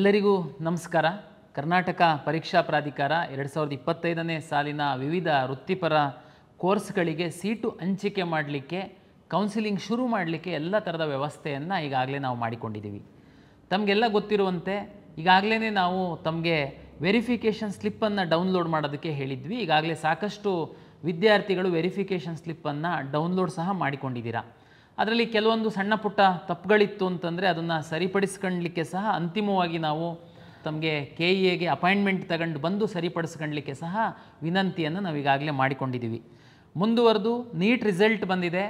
ಎಲ್ಲರಿಗೂ ನಮಸ್ಕಾರ. ಕರ್ನಾಟಕ ಪರೀಕ್ಷಾ ಪ್ರಾಧಿಕಾರ 2025ನೇ ಸಾಲಿನ ವಿವಿಧ ವೃತ್ತಿಪರ ಕೋರ್ಸ್ಗಳಿಗೆ ಸೀಟು ಹಂಚಿಕೆ ಮಾಡಲಿಕ್ಕೆ ಕೌನ್ಸಿಲಿಂಗ್ ಶುರು ಮಾಡಲಿಕ್ಕೆ ಎಲ್ಲ ಥರದ ವ್ಯವಸ್ಥೆಯನ್ನು ಈಗಾಗಲೇ ನಾವು ಮಾಡಿಕೊಂಡಿದ್ದೀವಿ. ತಮಗೆಲ್ಲ ಗೊತ್ತಿರುವಂತೆ ಈಗಾಗಲೇ ನಾವು ತಮಗೆ ವೆರಿಫಿಕೇಷನ್ ಸ್ಲಿಪ್ಪನ್ನು ಡೌನ್ಲೋಡ್ ಮಾಡೋದಕ್ಕೆ ಹೇಳಿದ್ವಿ. ಈಗಾಗಲೇ ಸಾಕಷ್ಟು ವಿದ್ಯಾರ್ಥಿಗಳು ವೆರಿಫಿಕೇಷನ್ ಸ್ಲಿಪ್ಪನ್ನು ಡೌನ್ಲೋಡ್ ಸಹ ಮಾಡಿಕೊಂಡಿದ್ದೀರಾ. ಅದರಲ್ಲಿ ಕೆಲವೊಂದು ಸಣ್ಣ ಪುಟ್ಟ ತಪ್ಪುಗಳಿತ್ತು ಅಂತಂದರೆ ಅದನ್ನು ಸರಿಪಡಿಸ್ಕೊಳ್ಳಲಿಕ್ಕೆ ಸಹ ಅಂತಿಮವಾಗಿ ನಾವು ತಮಗೆ KEAಗೆ ಅಪಾಯಿಂಟ್ಮೆಂಟ್ ತಗೊಂಡು ಬಂದು ಸರಿಪಡಿಸ್ಕೊಳ್ಳಲಿಕ್ಕೆ ಸಹ ವಿನಂತಿಯನ್ನು ನಾವು ಈಗಾಗಲೇ ಮಾಡಿಕೊಂಡಿದ್ದೀವಿ. ಮುಂದುವರೆದು ನೀಟ್ ರಿಸಲ್ಟ್ ಬಂದಿದೆ.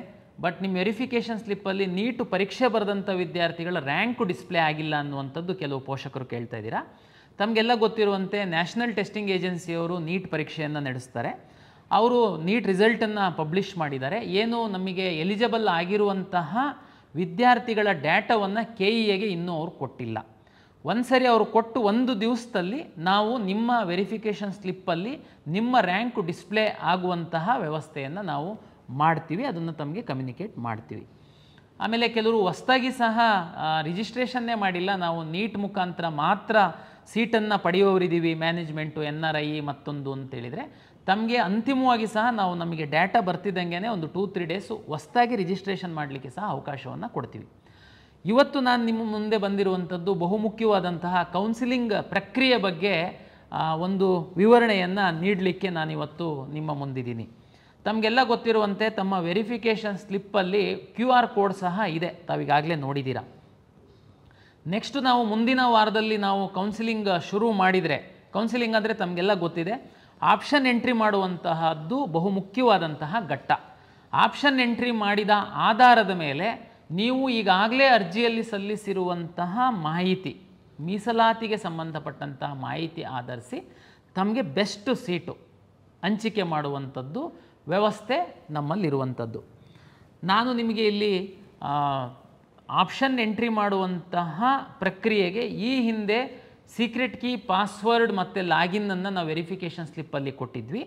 ಬಟ್ ನಿಮ್ಮ ವೆರಿಫಿಕೇಷನ್ ಸ್ಲಿಪ್ಪಲ್ಲಿ ನೀಟು ಪರೀಕ್ಷೆ ಬರೆದಂಥ ವಿದ್ಯಾರ್ಥಿಗಳ ರ್ಯಾಂಕು ಡಿಸ್ಪ್ಲೇ ಆಗಿಲ್ಲ ಅನ್ನುವಂಥದ್ದು ಕೆಲವು ಪೋಷಕರು ಕೇಳ್ತಾ ಇದ್ದೀರಾ. ತಮಗೆಲ್ಲ ಗೊತ್ತಿರುವಂತೆ ನ್ಯಾಷನಲ್ ಟೆಸ್ಟಿಂಗ್ ಏಜೆನ್ಸಿಯವರು ನೀಟ್ ಪರೀಕ್ಷೆಯನ್ನು ನಡೆಸ್ತಾರೆ. ಅವರು ನೀಟ್ ರಿಸಲ್ಟನ್ನು ಪಬ್ಲಿಷ್ ಮಾಡಿದ್ದಾರೆ. ಏನು ನಮಗೆ ಎಲಿಜಿಬಲ್ ಆಗಿರುವಂತಹ ವಿದ್ಯಾರ್ಥಿಗಳ ಡೇಟಾವನ್ನು KEAಗೆ ಇನ್ನೂ ಅವರು ಕೊಟ್ಟಿಲ್ಲ. ಒಂದು ಸರಿ ಅವರು ಕೊಟ್ಟು ಒಂದು ದಿವಸದಲ್ಲಿ ನಾವು ನಿಮ್ಮ ವೆರಿಫಿಕೇಷನ್ ಸ್ಲಿಪ್ಪಲ್ಲಿ ನಿಮ್ಮ ರ್ಯಾಂಕು ಡಿಸ್ಪ್ಲೇ ಆಗುವಂತಹ ವ್ಯವಸ್ಥೆಯನ್ನು ನಾವು ಮಾಡ್ತೀವಿ. ಅದನ್ನು ತಮಗೆ ಕಮ್ಯುನಿಕೇಟ್ ಮಾಡ್ತೀವಿ. ಆಮೇಲೆ ಕೆಲವರು ಹೊಸದಾಗಿ ಸಹ ರಿಜಿಸ್ಟ್ರೇಷನ್ನೇ ಮಾಡಿಲ್ಲ, ನಾವು ನೀಟ್ ಮುಖಾಂತರ ಮಾತ್ರ ಸೀಟನ್ನು ಪಡೆಯೋರಿದ್ದೀವಿ, ಮ್ಯಾನೇಜ್ಮೆಂಟು NRI ಮತ್ತೊಂದು ಅಂತೇಳಿದರೆ ತಮಗೆ ಅಂತಿಮವಾಗಿ ಸಹ ನಾವು ನಮಗೆ ಡೇಟಾ ಬರ್ತಿದ್ದಂಗೆ ಒಂದು 2-3 ಡೇಸು ಹೊಸದಾಗಿ ರಿಜಿಸ್ಟ್ರೇಷನ್ ಮಾಡಲಿಕ್ಕೆ ಸಹ ಅವಕಾಶವನ್ನು ಕೊಡ್ತೀವಿ. ಇವತ್ತು ನಾನು ನಿಮ್ಮ ಮುಂದೆ ಬಂದಿರುವಂಥದ್ದು ಬಹುಮುಖ್ಯವಾದಂತಹ ಕೌನ್ಸಿಲಿಂಗ್ ಪ್ರಕ್ರಿಯೆ ಬಗ್ಗೆ ಒಂದು ವಿವರಣೆಯನ್ನು ನೀಡಲಿಕ್ಕೆ ನಾನಿವತ್ತು ನಿಮ್ಮ ಮುಂದಿದ್ದೀನಿ. ತಮಗೆಲ್ಲ ಗೊತ್ತಿರುವಂತೆ ತಮ್ಮ ವೆರಿಫಿಕೇಷನ್ ಸ್ಲಿಪ್ಪಲ್ಲಿ QR ಕೋಡ್ ಸಹ ಇದೆ, ತಾವೀಗಾಗಲೇ ನೋಡಿದ್ದೀರಾ. ನೆಕ್ಸ್ಟ್ ನಾವು ಮುಂದಿನ ವಾರದಲ್ಲಿ ನಾವು ಕೌನ್ಸಿಲಿಂಗ್ ಶುರು ಮಾಡಿದರೆ, ಕೌನ್ಸಿಲಿಂಗ್ ಅಂದರೆ ತಮಗೆಲ್ಲ ಗೊತ್ತಿದೆ, ಆಪ್ಷನ್ ಎಂಟ್ರಿ ಮಾಡುವಂತಹದ್ದು ಬಹುಮುಖ್ಯವಾದಂತಹ ಘಟ್ಟ. ಆಪ್ಷನ್ ಎಂಟ್ರಿ ಮಾಡಿದ ಆಧಾರದ ಮೇಲೆ ನೀವು ಈಗಾಗಲೇ ಅರ್ಜಿಯಲ್ಲಿ ಸಲ್ಲಿಸಿರುವಂತಹ ಮಾಹಿತಿ, ಮೀಸಲಾತಿಗೆ ಸಂಬಂಧಪಟ್ಟಂತಹ ಮಾಹಿತಿ ಆಧರಿಸಿ ತಮಗೆ ಬೆಸ್ಟ್ ಸೀಟು ಹಂಚಿಕೆ ಮಾಡುವಂಥದ್ದು ವ್ಯವಸ್ಥೆ ನಮ್ಮಲ್ಲಿರುವಂಥದ್ದು. ನಾನು ನಿಮಗೆ ಇಲ್ಲಿ ಆಪ್ಷನ್ ಎಂಟ್ರಿ ಮಾಡುವಂತಹ ಪ್ರಕ್ರಿಯೆಗೆ ಈ ಹಿಂದೆ ಸೀಕ್ರೆಟ್ ಕೀ, ಪಾಸ್ವರ್ಡ್ ಮತ್ತು ಲಾಗಿನ್ನನ್ನು ನಾವು ವೆರಿಫಿಕೇಷನ್ ಸ್ಲಿಪ್ಪಲ್ಲಿ ಕೊಟ್ಟಿದ್ವಿ.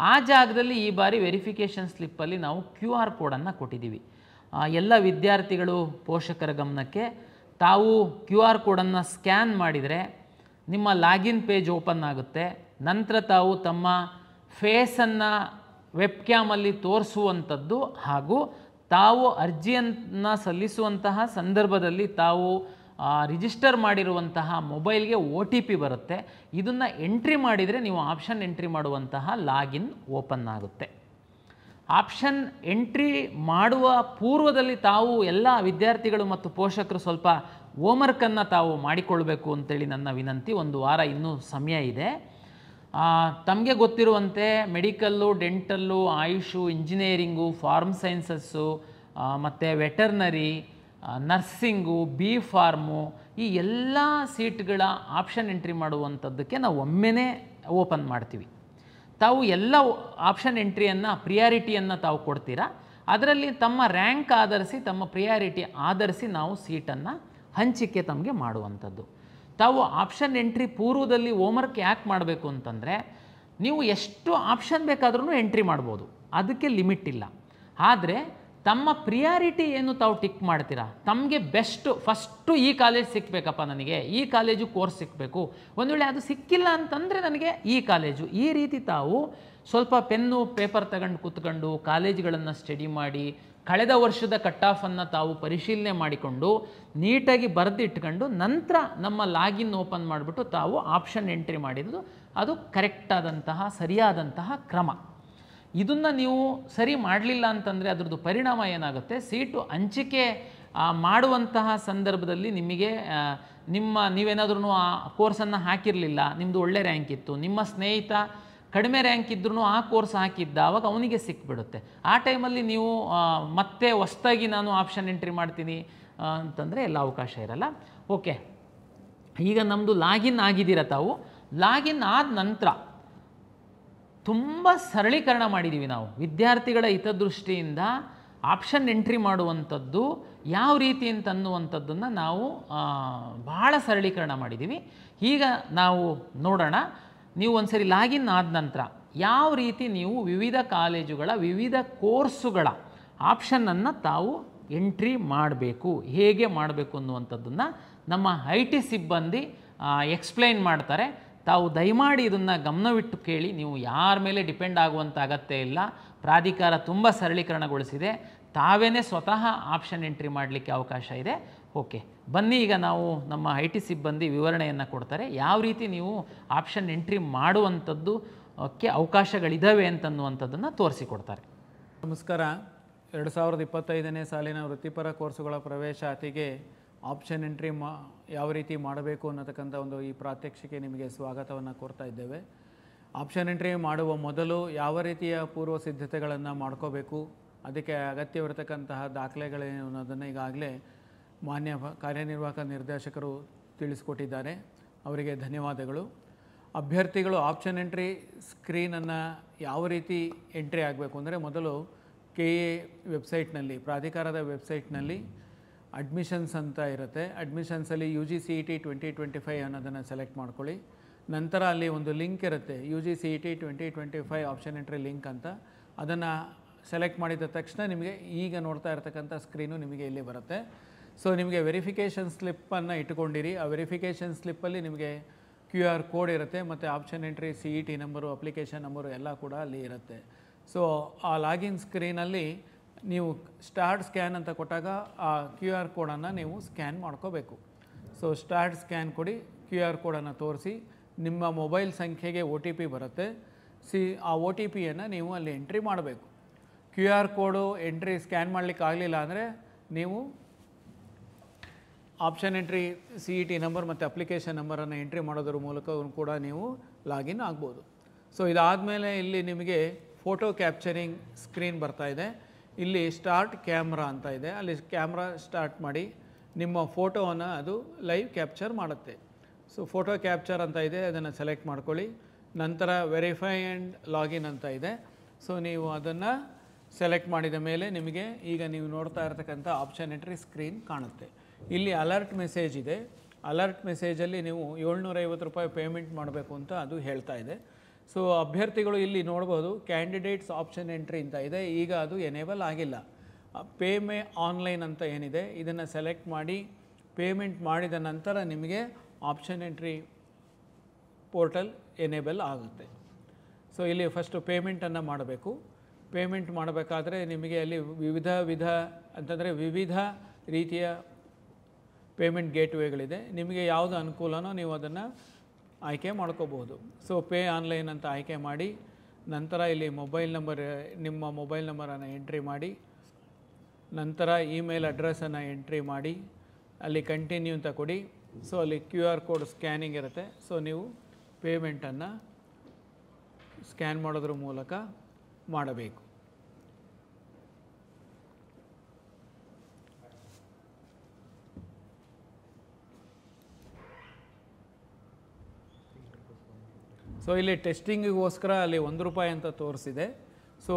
ಆ ಜಾಗದಲ್ಲಿ ಈ ಬಾರಿ ವೆರಿಫಿಕೇಷನ್ ಸ್ಲಿಪ್ಪಲ್ಲಿ ನಾವು QR ಕೋಡನ್ನು ಕೊಟ್ಟಿದ್ದೀವಿ. ಎಲ್ಲ ವಿದ್ಯಾರ್ಥಿಗಳು ಪೋಷಕರ ಗಮನಕ್ಕೆ, ತಾವು QR ಕೋಡನ್ನು ಸ್ಕ್ಯಾನ್ ಮಾಡಿದರೆ ನಿಮ್ಮ ಲಾಗಿನ್ ಪೇಜ್ ಓಪನ್ ಆಗುತ್ತೆ. ನಂತರ ತಾವು ತಮ್ಮ ಫೇಸನ್ನು ವೆಬ್ ಕ್ಯಾಮಲ್ಲಿ ತೋರಿಸುವಂಥದ್ದು ಹಾಗೂ ತಾವು ಅರ್ಜಿಯನ್ನು ಸಲ್ಲಿಸುವಂತಹ ಸಂದರ್ಭದಲ್ಲಿ ತಾವು ರಿಜಿಸ್ಟರ್ ಮಾಡಿರುವಂತಹ ಮೊಬೈಲ್ಗೆ OTP ಬರುತ್ತೆ. ಇದನ್ನು ಎಂಟ್ರಿ ಮಾಡಿದರೆ ನೀವು ಆಪ್ಷನ್ ಎಂಟ್ರಿ ಮಾಡುವಂತಹ ಲಾಗಿನ್ ಓಪನ್ ಆಗುತ್ತೆ. ಆಪ್ಷನ್ ಎಂಟ್ರಿ ಮಾಡುವ ಪೂರ್ವದಲ್ಲಿ ತಾವು ಎಲ್ಲ ವಿದ್ಯಾರ್ಥಿಗಳು ಮತ್ತು ಪೋಷಕರು ಸ್ವಲ್ಪ ಹೋಮ್ವರ್ಕನ್ನು ತಾವು ಮಾಡಿಕೊಳ್ಬೇಕು ಅಂತೇಳಿ ನನ್ನ ವಿನಂತಿ. ಒಂದು ವಾರ ಇನ್ನೂ ಸಮಯ ಇದೆ. ತಮಗೆ ಗೊತ್ತಿರುವಂತೆ medical, dental, Ayush, engineering, pharm sciences ಮತ್ತು ವೆಟರ್ನರಿ, ನರ್ಸಿಂಗು, B.Pharm ಈ ಎಲ್ಲ ಸೀಟ್ಗಳ ಆಪ್ಷನ್ ಎಂಟ್ರಿ ಮಾಡುವಂಥದ್ದಕ್ಕೆ ನಾವು ಒಮ್ಮೆನೇ ಓಪನ್ ಮಾಡ್ತೀವಿ. ತಾವು ಎಲ್ಲ ಆಪ್ಷನ್ ಎಂಟ್ರಿಯನ್ನು ಪ್ರಿಯಾರಿಟಿಯನ್ನು ತಾವು ಕೊಡ್ತೀರಾ. ಅದರಲ್ಲಿ ತಮ್ಮ ರ್ಯಾಂಕ್ ಆಧರಿಸಿ, ತಮ್ಮ ಪ್ರಿಯಾರಿಟಿ ಆಧರಿಸಿ ನಾವು ಸೀಟನ್ನು ಹಂಚಿಕೆ ತಮಗೆ ಮಾಡುವಂಥದ್ದು. ತಾವು ಆಪ್ಷನ್ ಎಂಟ್ರಿ ಪೂರ್ವದಲ್ಲಿ ಹೋಮ್ವರ್ಕ್ ಯಾಕೆ ಮಾಡಬೇಕು ಅಂತಂದರೆ, ನೀವು ಎಷ್ಟು ಆಪ್ಷನ್ ಬೇಕಾದ್ರೂ ಎಂಟ್ರಿ ಮಾಡ್ಬೋದು, ಅದಕ್ಕೆ ಲಿಮಿಟ್ ಇಲ್ಲ. ಆದರೆ ತಮ್ಮ ಪ್ರಿಯಾರಿಟಿ ಏನು ತಾವು ಟಿಕ್ ಮಾಡ್ತೀರಾ, ತಮಗೆ ಫಸ್ಟು ಈ ಕಾಲೇಜ್ ಸಿಕ್ಕಬೇಕಪ್ಪ, ನನಗೆ ಈ ಕಾಲೇಜು ಕೋರ್ಸ್ ಸಿಕ್ಕಬೇಕು, ಒಂದು ವೇಳೆ ಅದು ಸಿಕ್ಕಿಲ್ಲ ಅಂತಂದರೆ ನನಗೆ ಈ ಕಾಲೇಜು, ಈ ರೀತಿ ತಾವು ಸ್ವಲ್ಪ ಪೆನ್ನು ಪೇಪರ್ ತಗೊಂಡು ಕೂತ್ಕೊಂಡು ಕಾಲೇಜುಗಳನ್ನು ಸ್ಟಡಿ ಮಾಡಿ ಕಳೆದ ವರ್ಷದ ಕಟ್ ಆಫನ್ನು ತಾವು ಪರಿಶೀಲನೆ ಮಾಡಿಕೊಂಡು ನೀಟಾಗಿ ಬರೆದಿಟ್ಕೊಂಡು ನಂತರ ನಮ್ಮ ಲಾಗಿನ್ ಓಪನ್ ಮಾಡಿಬಿಟ್ಟು ತಾವು ಆಪ್ಷನ್ ಎಂಟ್ರಿ ಮಾಡಿದ್ದು ಅದು ಕರೆಕ್ಟಾದಂತಹ ಸರಿಯಾದಂತಹ ಕ್ರಮ. ಇದನ್ನು ನೀವು ಸರಿ ಮಾಡಲಿಲ್ಲ ಅಂತಂದರೆ ಅದರದ್ದು ಪರಿಣಾಮ ಏನಾಗುತ್ತೆ, ಸೀಟು ಹಂಚಿಕೆ ಮಾಡುವಂತಹ ಸಂದರ್ಭದಲ್ಲಿ ನಿಮಗೆ ನೀವೇನಾದ್ರೂ ಆ ಕೋರ್ಸನ್ನು ಹಾಕಿರಲಿಲ್ಲ, ನಿಮ್ಮದು ಒಳ್ಳೆ ರ್ಯಾಂಕ್ ಇತ್ತು, ನಿಮ್ಮ ಸ್ನೇಹಿತ ಕಡಿಮೆ ರ್ಯಾಂಕ್ ಇದ್ರೂ ಆ ಕೋರ್ಸ್ ಹಾಕಿದ್ದ, ಆವಾಗ ಅವನಿಗೆ ಸಿಕ್ಬಿಡುತ್ತೆ. ಆ ಟೈಮಲ್ಲಿ ನೀವು ಮತ್ತೆ ಹೊಸದಾಗಿ ನಾನು ಆಪ್ಷನ್ ಎಂಟ್ರಿ ಮಾಡ್ತೀನಿ ಅಂತಂದರೆ ಎಲ್ಲ ಅವಕಾಶ ಇರಲ್ಲ. ಓಕೆ, ಈಗ ನಮ್ಮದು ಲಾಗಿನ್ ಆಗಿದ್ದೀರ. ತಾವು ಲಾಗಿನ್ ಆದ ನಂತರ ತುಂಬ ಸರಳೀಕರಣ ಮಾಡಿದ್ದೀವಿ ನಾವು. ವಿದ್ಯಾರ್ಥಿಗಳ ಹಿತದೃಷ್ಟಿಯಿಂದ ಆಪ್ಷನ್ ಎಂಟ್ರಿ ಮಾಡುವಂಥದ್ದು ಯಾವ ರೀತಿ ಅಂತನ್ನುವಂಥದ್ದನ್ನು ನಾವು ಭಾಳ ಸರಳೀಕರಣ ಮಾಡಿದ್ದೀವಿ. ಈಗ ನಾವು ನೋಡೋಣ. ನೀವು ಒಂದು ಸರಿ ಲಾಗಿನ್ ಆದ ನಂತರ ಯಾವ ರೀತಿ ನೀವು ವಿವಿಧ ಕಾಲೇಜುಗಳ ವಿವಿಧ ಕೋರ್ಸುಗಳ ಆಪ್ಷನನ್ನು ತಾವು ಎಂಟ್ರಿ ಮಾಡಬೇಕು, ಹೇಗೆ ಮಾಡಬೇಕು ಅನ್ನುವಂಥದ್ದನ್ನು ನಮ್ಮ IT ಸಿಬ್ಬಂದಿ ಎಕ್ಸ್ಪ್ಲೈನ್ ಮಾಡ್ತಾರೆ. ತಾವು ದಯಮಾಡಿ ಇದನ್ನು ಗಮನವಿಟ್ಟು ಕೇಳಿ. ನೀವು ಯಾರ ಮೇಲೆ ಡಿಪೆಂಡ್ ಆಗುವಂಥ ಅಗತ್ಯ ಇಲ್ಲ. ಪ್ರಾಧಿಕಾರ ತುಂಬ ಸರಳೀಕರಣಗೊಳಿಸಿದೆ. ತಾವೇ ಸ್ವತಃ ಆಪ್ಷನ್ ಎಂಟ್ರಿ ಮಾಡಲಿಕ್ಕೆ ಅವಕಾಶ ಇದೆ. ಓಕೆ, ಬನ್ನಿ ಈಗ ನಾವು ನಮ್ಮ IT ಸಿಬ್ಬಂದಿ ವಿವರಣೆಯನ್ನು ಕೊಡ್ತಾರೆ. ಯಾವ ರೀತಿ ನೀವು ಆಪ್ಷನ್ ಎಂಟ್ರಿ ಮಾಡುವಂಥದ್ದು ಅವಕಾಶಗಳಿದ್ದಾವೆ ಅಂತನ್ನುವಂಥದ್ದನ್ನು ತೋರಿಸಿಕೊಡ್ತಾರೆ. ನಮಸ್ಕಾರ. 2025ನೇ ಸಾಲಿನ ವೃತ್ತಿಪರ ಕೋರ್ಸುಗಳ ಪ್ರವೇಶಾತಿಗೆ ಆಪ್ಷನ್ ಎಂಟ್ರಿ ಯಾವ ರೀತಿ ಮಾಡಬೇಕು ಅನ್ನತಕ್ಕಂಥ ಈ ಪ್ರಾತ್ಯಕ್ಷಿಕೆ ನಿಮಗೆ ಸ್ವಾಗತವನ್ನು ಕೋರ್ತಾ ಇದ್ದೇವೆ. ಆಪ್ಷನ್ ಎಂಟ್ರಿ ಮಾಡುವ ಮೊದಲು ಯಾವ ರೀತಿಯ ಪೂರ್ವ ಸಿದ್ಧತೆಗಳನ್ನು ಮಾಡ್ಕೋಬೇಕು, ಅದಕ್ಕೆ ಅಗತ್ಯವಿರತಕ್ಕಂತಹ ದಾಖಲೆಗಳೇನು ಅನ್ನೋದನ್ನು ಈಗಾಗಲೇ ಮಾನ್ಯ ಕಾರ್ಯನಿರ್ವಾಹಕ ನಿರ್ದೇಶಕರು ತಿಳಿಸ್ಕೊಟ್ಟಿದ್ದಾರೆ. ಅವರಿಗೆ ಧನ್ಯವಾದಗಳು. ಅಭ್ಯರ್ಥಿಗಳು ಆಪ್ಷನ್ ಎಂಟ್ರಿ ಸ್ಕ್ರೀನನ್ನು ಯಾವ ರೀತಿ ಎಂಟ್ರಿ ಆಗಬೇಕು ಅಂದರೆ, ಮೊದಲು KA ವೆಬ್ಸೈಟ್ನಲ್ಲಿ, ಪ್ರಾಧಿಕಾರದ ವೆಬ್ಸೈಟ್ನಲ್ಲಿ ಅಡ್ಮಿಷನ್ಸ್ ಅಂತ ಇರುತ್ತೆ. ಅಡ್ಮಿಷನ್ಸಲ್ಲಿ UGCET 2025 ಅನ್ನೋದನ್ನು ಸೆಲೆಕ್ಟ್ ಮಾಡ್ಕೊಳ್ಳಿ. ನಂತರ ಅಲ್ಲಿ ಒಂದು ಲಿಂಕ್ ಇರುತ್ತೆ, UGCET 2025 ಆಪ್ಷನ್ ಎಂಟ್ರಿ ಲಿಂಕ್ ಅಂತ. ಅದನ್ನು ಸೆಲೆಕ್ಟ್ ಮಾಡಿದ ತಕ್ಷಣ ನಿಮಗೆ ಈಗ ನೋಡ್ತಾ ಇರತಕ್ಕಂಥ ಸ್ಕ್ರೀನು ನಿಮಗೆ ಇಲ್ಲಿ ಬರುತ್ತೆ. ಸೊ ನಿಮಗೆ ವೆರಿಫಿಕೇಷನ್ ಸ್ಲಿಪ್ಪನ್ನು ಇಟ್ಕೊಂಡಿರಿ. ಆ ವೆರಿಫಿಕೇಷನ್ ಸ್ಲಿಪ್ಪಲ್ಲಿ ನಿಮಗೆ QR ಕೋಡ್ ಇರುತ್ತೆ ಮತ್ತು option entry CET number, application number ಎಲ್ಲ ಕೂಡ ಅಲ್ಲಿ ಇರುತ್ತೆ. ಸೊ ಆ ಲಾಗಿನ್ ಸ್ಕ್ರೀನಲ್ಲಿ ನೀವು ಸ್ಟಾರ್ಟ್ ಸ್ಕ್ಯಾನ್ ಅಂತ ಕೊಟ್ಟಾಗ ಆ QR ಕೋಡನ್ನು ನೀವು ಸ್ಕ್ಯಾನ್ ಮಾಡ್ಕೋಬೇಕು. ಸೊ ಸ್ಟಾರ್ಟ್ ಸ್ಕ್ಯಾನ್ ಕೊಡಿ, QR ಕೋಡನ್ನು ತೋರಿಸಿ, ನಿಮ್ಮ ಮೊಬೈಲ್ ಸಂಖ್ಯೆಗೆ OTP ಬರುತ್ತೆ. ಆ OTPಯನ್ನು ನೀವು ಅಲ್ಲಿ ಎಂಟ್ರಿ ಮಾಡಬೇಕು. QR ಕೋಡು ಎಂಟ್ರಿ ಸ್ಕ್ಯಾನ್ ಮಾಡಲಿಕ್ಕೆ ಆಗಲಿಲ್ಲ ಅಂದರೆ ನೀವು ಆಪ್ಷನ್ ಎಂಟ್ರಿ CET ನಂಬರ್ ಮತ್ತು ಅಪ್ಲಿಕೇಶನ್ ನಂಬರನ್ನು ಎಂಟ್ರಿ ಮಾಡೋದ್ರ ಮೂಲಕ ಕೂಡ ನೀವು ಲಾಗಿನ್ ಆಗ್ಬೋದು. ಸೊ ಇದಾದಮೇಲೆ ಇಲ್ಲಿ ನಿಮಗೆ ಫೋಟೋ ಕ್ಯಾಪ್ಚರಿಂಗ್ ಸ್ಕ್ರೀನ್ ಬರ್ತಾ ಇದೆ. ಇಲ್ಲಿ ಸ್ಟಾರ್ಟ್ ಕ್ಯಾಮ್ರಾ ಅಂತ ಇದೆ. ಅಲ್ಲಿ ಕ್ಯಾಮ್ರಾ ಸ್ಟಾರ್ಟ್ ಮಾಡಿ ನಿಮ್ಮ ಫೋಟೋವನ್ನು ಅದು ಲೈವ್ ಕ್ಯಾಪ್ಚರ್ ಮಾಡುತ್ತೆ. ಸೊ ಫೋಟೋ ಕ್ಯಾಪ್ಚರ್ ಅಂತ ಇದೆ, ಅದನ್ನು ಸೆಲೆಕ್ಟ್ ಮಾಡ್ಕೊಳ್ಳಿ. ನಂತರ ವೆರಿಫೈ ಆ್ಯಂಡ್ ಲಾಗಿನ್ ಅಂತ ಇದೆ. ಸೊ ನೀವು ಅದನ್ನು ಸೆಲೆಕ್ಟ್ ಮಾಡಿದ ಮೇಲೆ ನಿಮಗೆ ಈಗ ನೀವು ನೋಡ್ತಾ ಇರತಕ್ಕಂಥ ಆಪ್ಷನ್ ಎಂಟ್ರಿ ಸ್ಕ್ರೀನ್ ಕಾಣುತ್ತೆ. ಇಲ್ಲಿ ಅಲರ್ಟ್ ಮೆಸೇಜ್ ಇದೆ. ಅಲರ್ಟ್ ಮೆಸೇಜಲ್ಲಿ ನೀವು 750 ರೂಪಾಯಿ ಪೇಮೆಂಟ್ ಮಾಡಬೇಕು ಅಂತ ಅದು ಹೇಳ್ತಾ ಇದೆ. ಸೊ ಅಭ್ಯರ್ಥಿಗಳು ಇಲ್ಲಿ ನೋಡ್ಬೋದು, ಕ್ಯಾಂಡಿಡೇಟ್ಸ್ ಆಪ್ಷನ್ ಎಂಟ್ರಿ ಅಂತ ಇದೆ. ಈಗ ಅದು ಎನೇಬಲ್ ಆಗಿಲ್ಲ. ಪೇ ಆನ್ಲೈನ್ ಅಂತ ಏನಿದೆ ಇದನ್ನು ಸೆಲೆಕ್ಟ್ ಮಾಡಿ ಪೇಮೆಂಟ್ ಮಾಡಿದ ನಂತರ ನಿಮಗೆ ಆಪ್ಷನ್ ಎಂಟ್ರಿ ಪೋರ್ಟಲ್ ಎನೇಬಲ್ ಆಗುತ್ತೆ. ಸೊ ಇಲ್ಲಿ ಫಸ್ಟು ಪೇಮೆಂಟನ್ನು ಮಾಡಬೇಕು. ಪೇಮೆಂಟ್ ಮಾಡಬೇಕಾದ್ರೆ ನಿಮಗೆ ಅಲ್ಲಿ ವಿವಿಧ ರೀತಿಯ ಪೇಮೆಂಟ್ ಗೇಟ್ವೇಗಳಿದೆ. ನಿಮಗೆ ಯಾವುದು ಅನುಕೂಲನೋ ನೀವು ಅದನ್ನು ಆಯ್ಕೆ ಮಾಡ್ಕೋಬಹುದು. ಸೊ ಪೇ ಆನ್ಲೈನ್ ಅಂತ ಆಯ್ಕೆ ಮಾಡಿ ನಂತರ ಇಲ್ಲಿ ನಿಮ್ಮ ಮೊಬೈಲ್ ನಂಬರನ್ನು ಎಂಟ್ರಿ ಮಾಡಿ, ನಂತರ ಇಮೇಲ್ ಅಡ್ರೆಸ್ಸನ್ನು ಎಂಟ್ರಿ ಮಾಡಿ ಅಲ್ಲಿ ಕಂಟಿನ್ಯೂ ಅಂತ ಕೊಡಿ. ಸೊ ಅಲ್ಲಿ QR ಕೋಡ್ ಸ್ಕ್ಯಾನಿಂಗ್ ಇರುತ್ತೆ. ಸೊ ನೀವು ಪೇಮೆಂಟನ್ನು ಸ್ಕ್ಯಾನ್ ಮಾಡೋದ್ರ ಮೂಲಕ ಮಾಡಬೇಕು. ಸೊ ಇಲ್ಲಿ ಟೆಸ್ಟಿಂಗಿಗೋಸ್ಕರ ಅಲ್ಲಿ 1 ರೂಪಾಯಿ ಅಂತ ತೋರಿಸಿದೆ. ಸೊ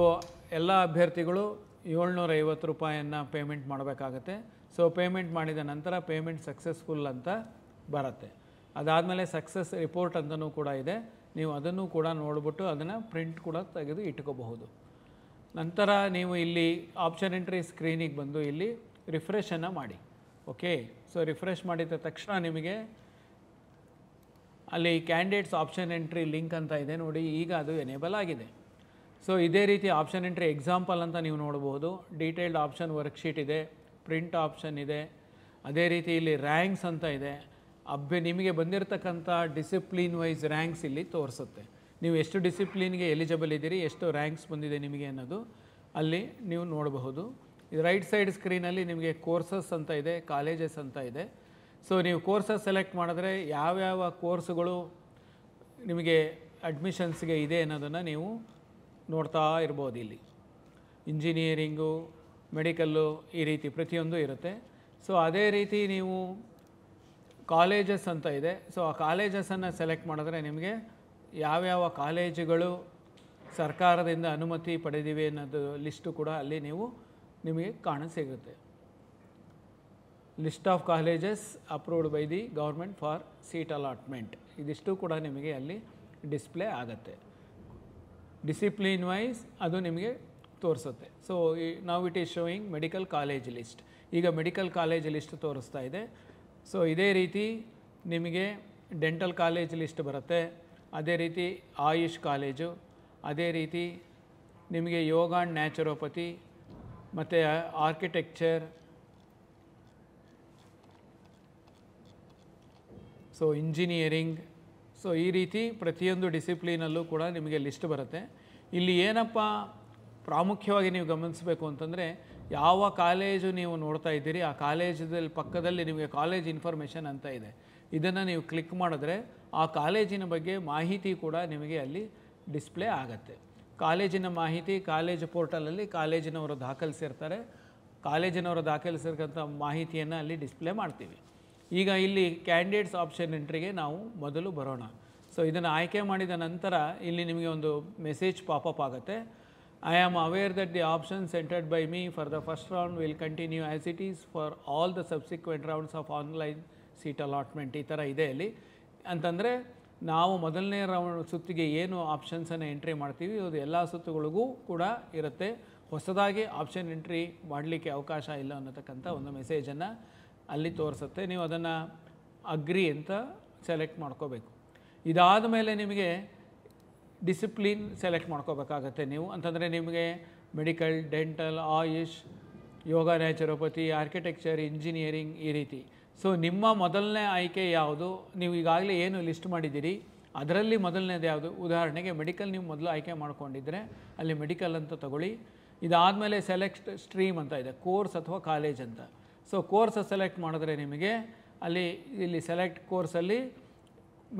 ಎಲ್ಲ ಅಭ್ಯರ್ಥಿಗಳು 750 ರೂಪಾಯಿಯನ್ನು ಪೇಮೆಂಟ್ ಮಾಡಬೇಕಾಗತ್ತೆ. ಸೊ ಪೇಮೆಂಟ್ ಮಾಡಿದ ನಂತರ ಪೇಮೆಂಟ್ ಸಕ್ಸಸ್ಫುಲ್ ಅಂತ ಬರುತ್ತೆ. ಅದಾದಮೇಲೆ ಸಕ್ಸಸ್ ರಿಪೋರ್ಟ್ ಅಂತಲೂ ಕೂಡ ಇದೆ. ನೀವು ಅದನ್ನು ಕೂಡ ನೋಡಿಬಿಟ್ಟು ಅದನ್ನು ಪ್ರಿಂಟ್ ಕೂಡ ತೆಗೆದು ಇಟ್ಕೋಬಹುದು. ನಂತರ ನೀವು ಇಲ್ಲಿ ಆಪ್ಷನ್ ಎಂಟ್ರಿ ಸ್ಕ್ರೀನಿಗೆ ಬಂದು ಇಲ್ಲಿ ರಿಫ್ರೆಶನ್ನು ಮಾಡಿ. ಓಕೆ, ಸೊ ರಿಫ್ರೆಶ್ ಮಾಡಿದ ತಕ್ಷಣ ನಿಮಗೆ ಅಲ್ಲಿ ಕ್ಯಾಂಡಿಡೇಟ್ಸ್ ಆಪ್ಷನ್ ಎಂಟ್ರಿ ಲಿಂಕ್ ಅಂತ ಇದೆ ನೋಡಿ, ಈಗ ಅದು ಎನೇಬಲ್ ಆಗಿದೆ. ಸೊ ಇದೇ ರೀತಿ ಆಪ್ಷನ್ ಎಂಟ್ರಿ ಎಕ್ಸಾಂಪಲ್ ಅಂತ ನೀವು ನೋಡ್ಬೋದು. ಡೀಟೇಲ್ಡ್ ಆಪ್ಷನ್ ವರ್ಕ್ಶೀಟ್ ಇದೆ, ಪ್ರಿಂಟ್ ಆಪ್ಷನ್ ಇದೆ, ಅದೇ ರೀತಿ ಇಲ್ಲಿ ರ್ಯಾಂಕ್ಸ್ ಅಂತ ಇದೆ. ನಿಮಗೆ ಬಂದಿರತಕ್ಕಂಥ ಡಿಸಿಪ್ಲಿನ್ ವೈಸ್ ರ್ಯಾಂಕ್ಸ್ ಇಲ್ಲಿ ತೋರಿಸುತ್ತೆ. ನೀವು ಎಷ್ಟು ಡಿಸಿಪ್ಲಿನ್ಗೆ ಎಲಿಜಿಬಲ್ ಇದ್ದೀರಿ, ಎಷ್ಟು ರ್ಯಾಂಕ್ಸ್ ಬಂದಿದೆ ನಿಮಗೆ ಅನ್ನೋದು ಅಲ್ಲಿ ನೀವು ನೋಡಬಹುದು. ಇದು ರೈಟ್ ಸೈಡ್ ಸ್ಕ್ರೀನಲ್ಲಿ ನಿಮಗೆ ಕೋರ್ಸಸ್ ಅಂತ ಇದೆ, ಕಾಲೇಜಸ್ ಅಂತ ಇದೆ. ಸೊ ನೀವು ಕೋರ್ಸಸ್ ಸೆಲೆಕ್ಟ್ ಮಾಡಿದ್ರೆ ಯಾವ್ಯಾವ ಕೋರ್ಸುಗಳು ನಿಮಗೆ ಅಡ್ಮಿಷನ್ಸ್ಗೆ ಇದೆ ಅನ್ನೋದನ್ನು ನೀವು ನೋಡ್ತಾ ಇರ್ಬೋದು. ಇಲ್ಲಿ ಇಂಜಿನಿಯರಿಂಗು, ಮೆಡಿಕಲ್ಲು, ಈ ರೀತಿ ಪ್ರತಿಯೊಂದು ಇರುತ್ತೆ. ಸೊ ಅದೇ ರೀತಿ ನೀವು ಕಾಲೇಜಸ್ ಅಂತ ಇದೆ. ಸೊ ಆ ಕಾಲೇಜಸನ್ನು ಸೆಲೆಕ್ಟ್ ಮಾಡಿದ್ರೆ ನಿಮಗೆ ಯಾವ್ಯಾವ ಕಾಲೇಜುಗಳು ಸರ್ಕಾರದಿಂದ ಅನುಮತಿ ಪಡೆದಿವೆ ಅನ್ನೋದು ಲಿಸ್ಟು ಕೂಡ ಅಲ್ಲಿ ನಿಮಗೆ ಕಾಣಸಿಗುತ್ತೆ. List of colleges approved by the government for seat allotment, ಇದಿಷ್ಟು ಕೂಡ ನಿಮಗೆ ಅಲ್ಲಿ ಡಿಸ್ಪ್ಲೇ ಆಗುತ್ತೆ. ಡಿಸಿಪ್ಲಿನ್ ವೈಸ್ ಅದು ನಿಮಗೆ ತೋರಿಸುತ್ತೆ. ಸೊ ನಾವು it is showing medical college list. ಈಗ ಮೆಡಿಕಲ್ ಕಾಲೇಜ್ ಲಿಸ್ಟ್ ತೋರಿಸ್ತಾ ಇದೆ. ಸೊ ಇದೇ ರೀತಿ ನಿಮಗೆ ಡೆಂಟಲ್ ಕಾಲೇಜ್ ಲಿಸ್ಟ್ ಬರುತ್ತೆ, ಅದೇ ರೀತಿ ಆಯುಷ್ ಕಾಲೇಜು, ಅದೇ ರೀತಿ ನಿಮಗೆ ಯೋಗ ಆ್ಯಂಡ್ ನ್ಯಾಚುರೋಪತಿ ಮತ್ತು ಆರ್ಕಿಟೆಕ್ಚರ್, ಸೊ ಇಂಜಿನಿಯರಿಂಗ್, ಸೊ ಈ ರೀತಿ ಪ್ರತಿಯೊಂದು ಡಿಸಿಪ್ಲಿನಲ್ಲೂ ಕೂಡ ನಿಮಗೆ ಲಿಸ್ಟ್ ಬರುತ್ತೆ. ಇಲ್ಲಿ ಏನಪ್ಪ ಪ್ರಾಮುಖ್ಯವಾಗಿ ನೀವು ಗಮನಿಸಬೇಕು ಅಂತಂದರೆ, ಯಾವ ಕಾಲೇಜು ನೀವು ನೋಡ್ತಾ ಇದ್ದೀರಿ ಆ ಕಾಲೇಜಲ್ಲಿ ಪಕ್ಕದಲ್ಲಿ ನಿಮಗೆ ಕಾಲೇಜ್ ಇನ್ಫಾರ್ಮೇಷನ್ ಅಂತ ಇದೆ. ಇದನ್ನು ನೀವು ಕ್ಲಿಕ್ ಮಾಡಿದ್ರೆ ಆ ಕಾಲೇಜಿನ ಬಗ್ಗೆ ಮಾಹಿತಿ ಕೂಡ ನಿಮಗೆ ಅಲ್ಲಿ ಡಿಸ್ಪ್ಲೇ ಆಗುತ್ತೆ. ಕಾಲೇಜಿನ ಮಾಹಿತಿ ಕಾಲೇಜು ಪೋರ್ಟಲಲ್ಲಿ ಕಾಲೇಜಿನವರು ದಾಖಲಿಸಿರ್ತಾರೆ. ಕಾಲೇಜಿನವರು ದಾಖಲಿಸಿರ್ತಕ್ಕಂಥ ಮಾಹಿತಿಯನ್ನು ಅಲ್ಲಿ ಡಿಸ್ಪ್ಲೇ ಮಾಡ್ತೀವಿ. ಈಗ ಇಲ್ಲಿ ಕ್ಯಾಂಡಿಡೇಟ್ಸ್ ಆಪ್ಷನ್ ಎಂಟ್ರಿಗೆ ನಾವು ಮೊದಲು ಬರೋಣ. ಸೊ ಇದನ್ನು ಆಯ್ಕೆ ಮಾಡಿದ ನಂತರ ಇಲ್ಲಿ ನಿಮಗೆ ಒಂದು ಮೆಸೇಜ್ ಪಾಪಪ್ ಆಗುತ್ತೆ. I am aware that the options entered by me for the first round will continue as it is for all the subsequent rounds of online seat allotment. ಈ ಥರ ಇದೆ ಇಲ್ಲಿ ಅಂತಂದರೆ, ನಾವು ಮೊದಲನೇ ಸುತ್ತಿಗೆ ಏನು ಆಪ್ಷನ್ಸನ್ನು ಎಂಟ್ರಿ ಮಾಡ್ತೀವಿ ಅದು ಎಲ್ಲ ಸುತ್ತುಗಳಿಗೂ ಕೂಡ ಇರುತ್ತೆ. ಹೊಸದಾಗಿ ಆಪ್ಷನ್ ಎಂಟ್ರಿ ಮಾಡಲಿಕ್ಕೆ ಅವಕಾಶ ಇಲ್ಲ ಅನ್ನತಕ್ಕಂಥ ಒಂದು ಮೆಸೇಜನ್ನು ಅಲ್ಲಿ ತೋರಿಸುತ್ತೆ. ನೀವು ಅದನ್ನು ಅಗ್ರಿ ಅಂತ ಸೆಲೆಕ್ಟ್ ಮಾಡ್ಕೋಬೇಕು. ಇದಾದ ಮೇಲೆ ನಿಮಗೆ ಡಿಸಿಪ್ಲಿನ್ ಸೆಲೆಕ್ಟ್ ಮಾಡ್ಕೋಬೇಕಾಗತ್ತೆ ನೀವು. ಅಂತಂದರೆ ನಿಮಗೆ ಮೆಡಿಕಲ್, ಡೆಂಟಲ್, ಆಯುಷ್, ಯೋಗ ನ್ಯಾಚುರೋಪತಿ, ಆರ್ಕಿಟೆಕ್ಚರ್, ಇಂಜಿನಿಯರಿಂಗ್ ಈ ರೀತಿ. ಸೊ ನಿಮ್ಮ ಮೊದಲನೇ ಆಯ್ಕೆ ಯಾವುದು, ನೀವು ಈಗಾಗಲೇ ಏನು ಲಿಸ್ಟ್ ಮಾಡಿದ್ದೀರಿ ಅದರಲ್ಲಿ ಮೊದಲನೇದು ಯಾವುದು. ಉದಾಹರಣೆಗೆ ಮೆಡಿಕಲ್ ನೀವು ಮೊದಲು ಆಯ್ಕೆ ಮಾಡ್ಕೊಂಡಿದ್ದರೆ ಅಲ್ಲಿ ಮೆಡಿಕಲ್ ಅಂತ ತಗೊಳ್ಳಿ. ಇದಾದಮೇಲೆ ಸೆಲೆಕ್ಟ್ ಸ್ಟ್ರೀಮ್ ಅಂತ ಇದೆ, ಕೋರ್ಸ್ ಅಥವಾ ಕಾಲೇಜ್ ಅಂತ. ಸೊ ಕೋರ್ಸ್ ಸೆಲೆಕ್ಟ್ ಮಾಡಿದ್ರೆ ನಿಮಗೆ ಅಲ್ಲಿ ಇಲ್ಲಿ ಸೆಲೆಕ್ಟ್ ಕೋರ್ಸಲ್ಲಿ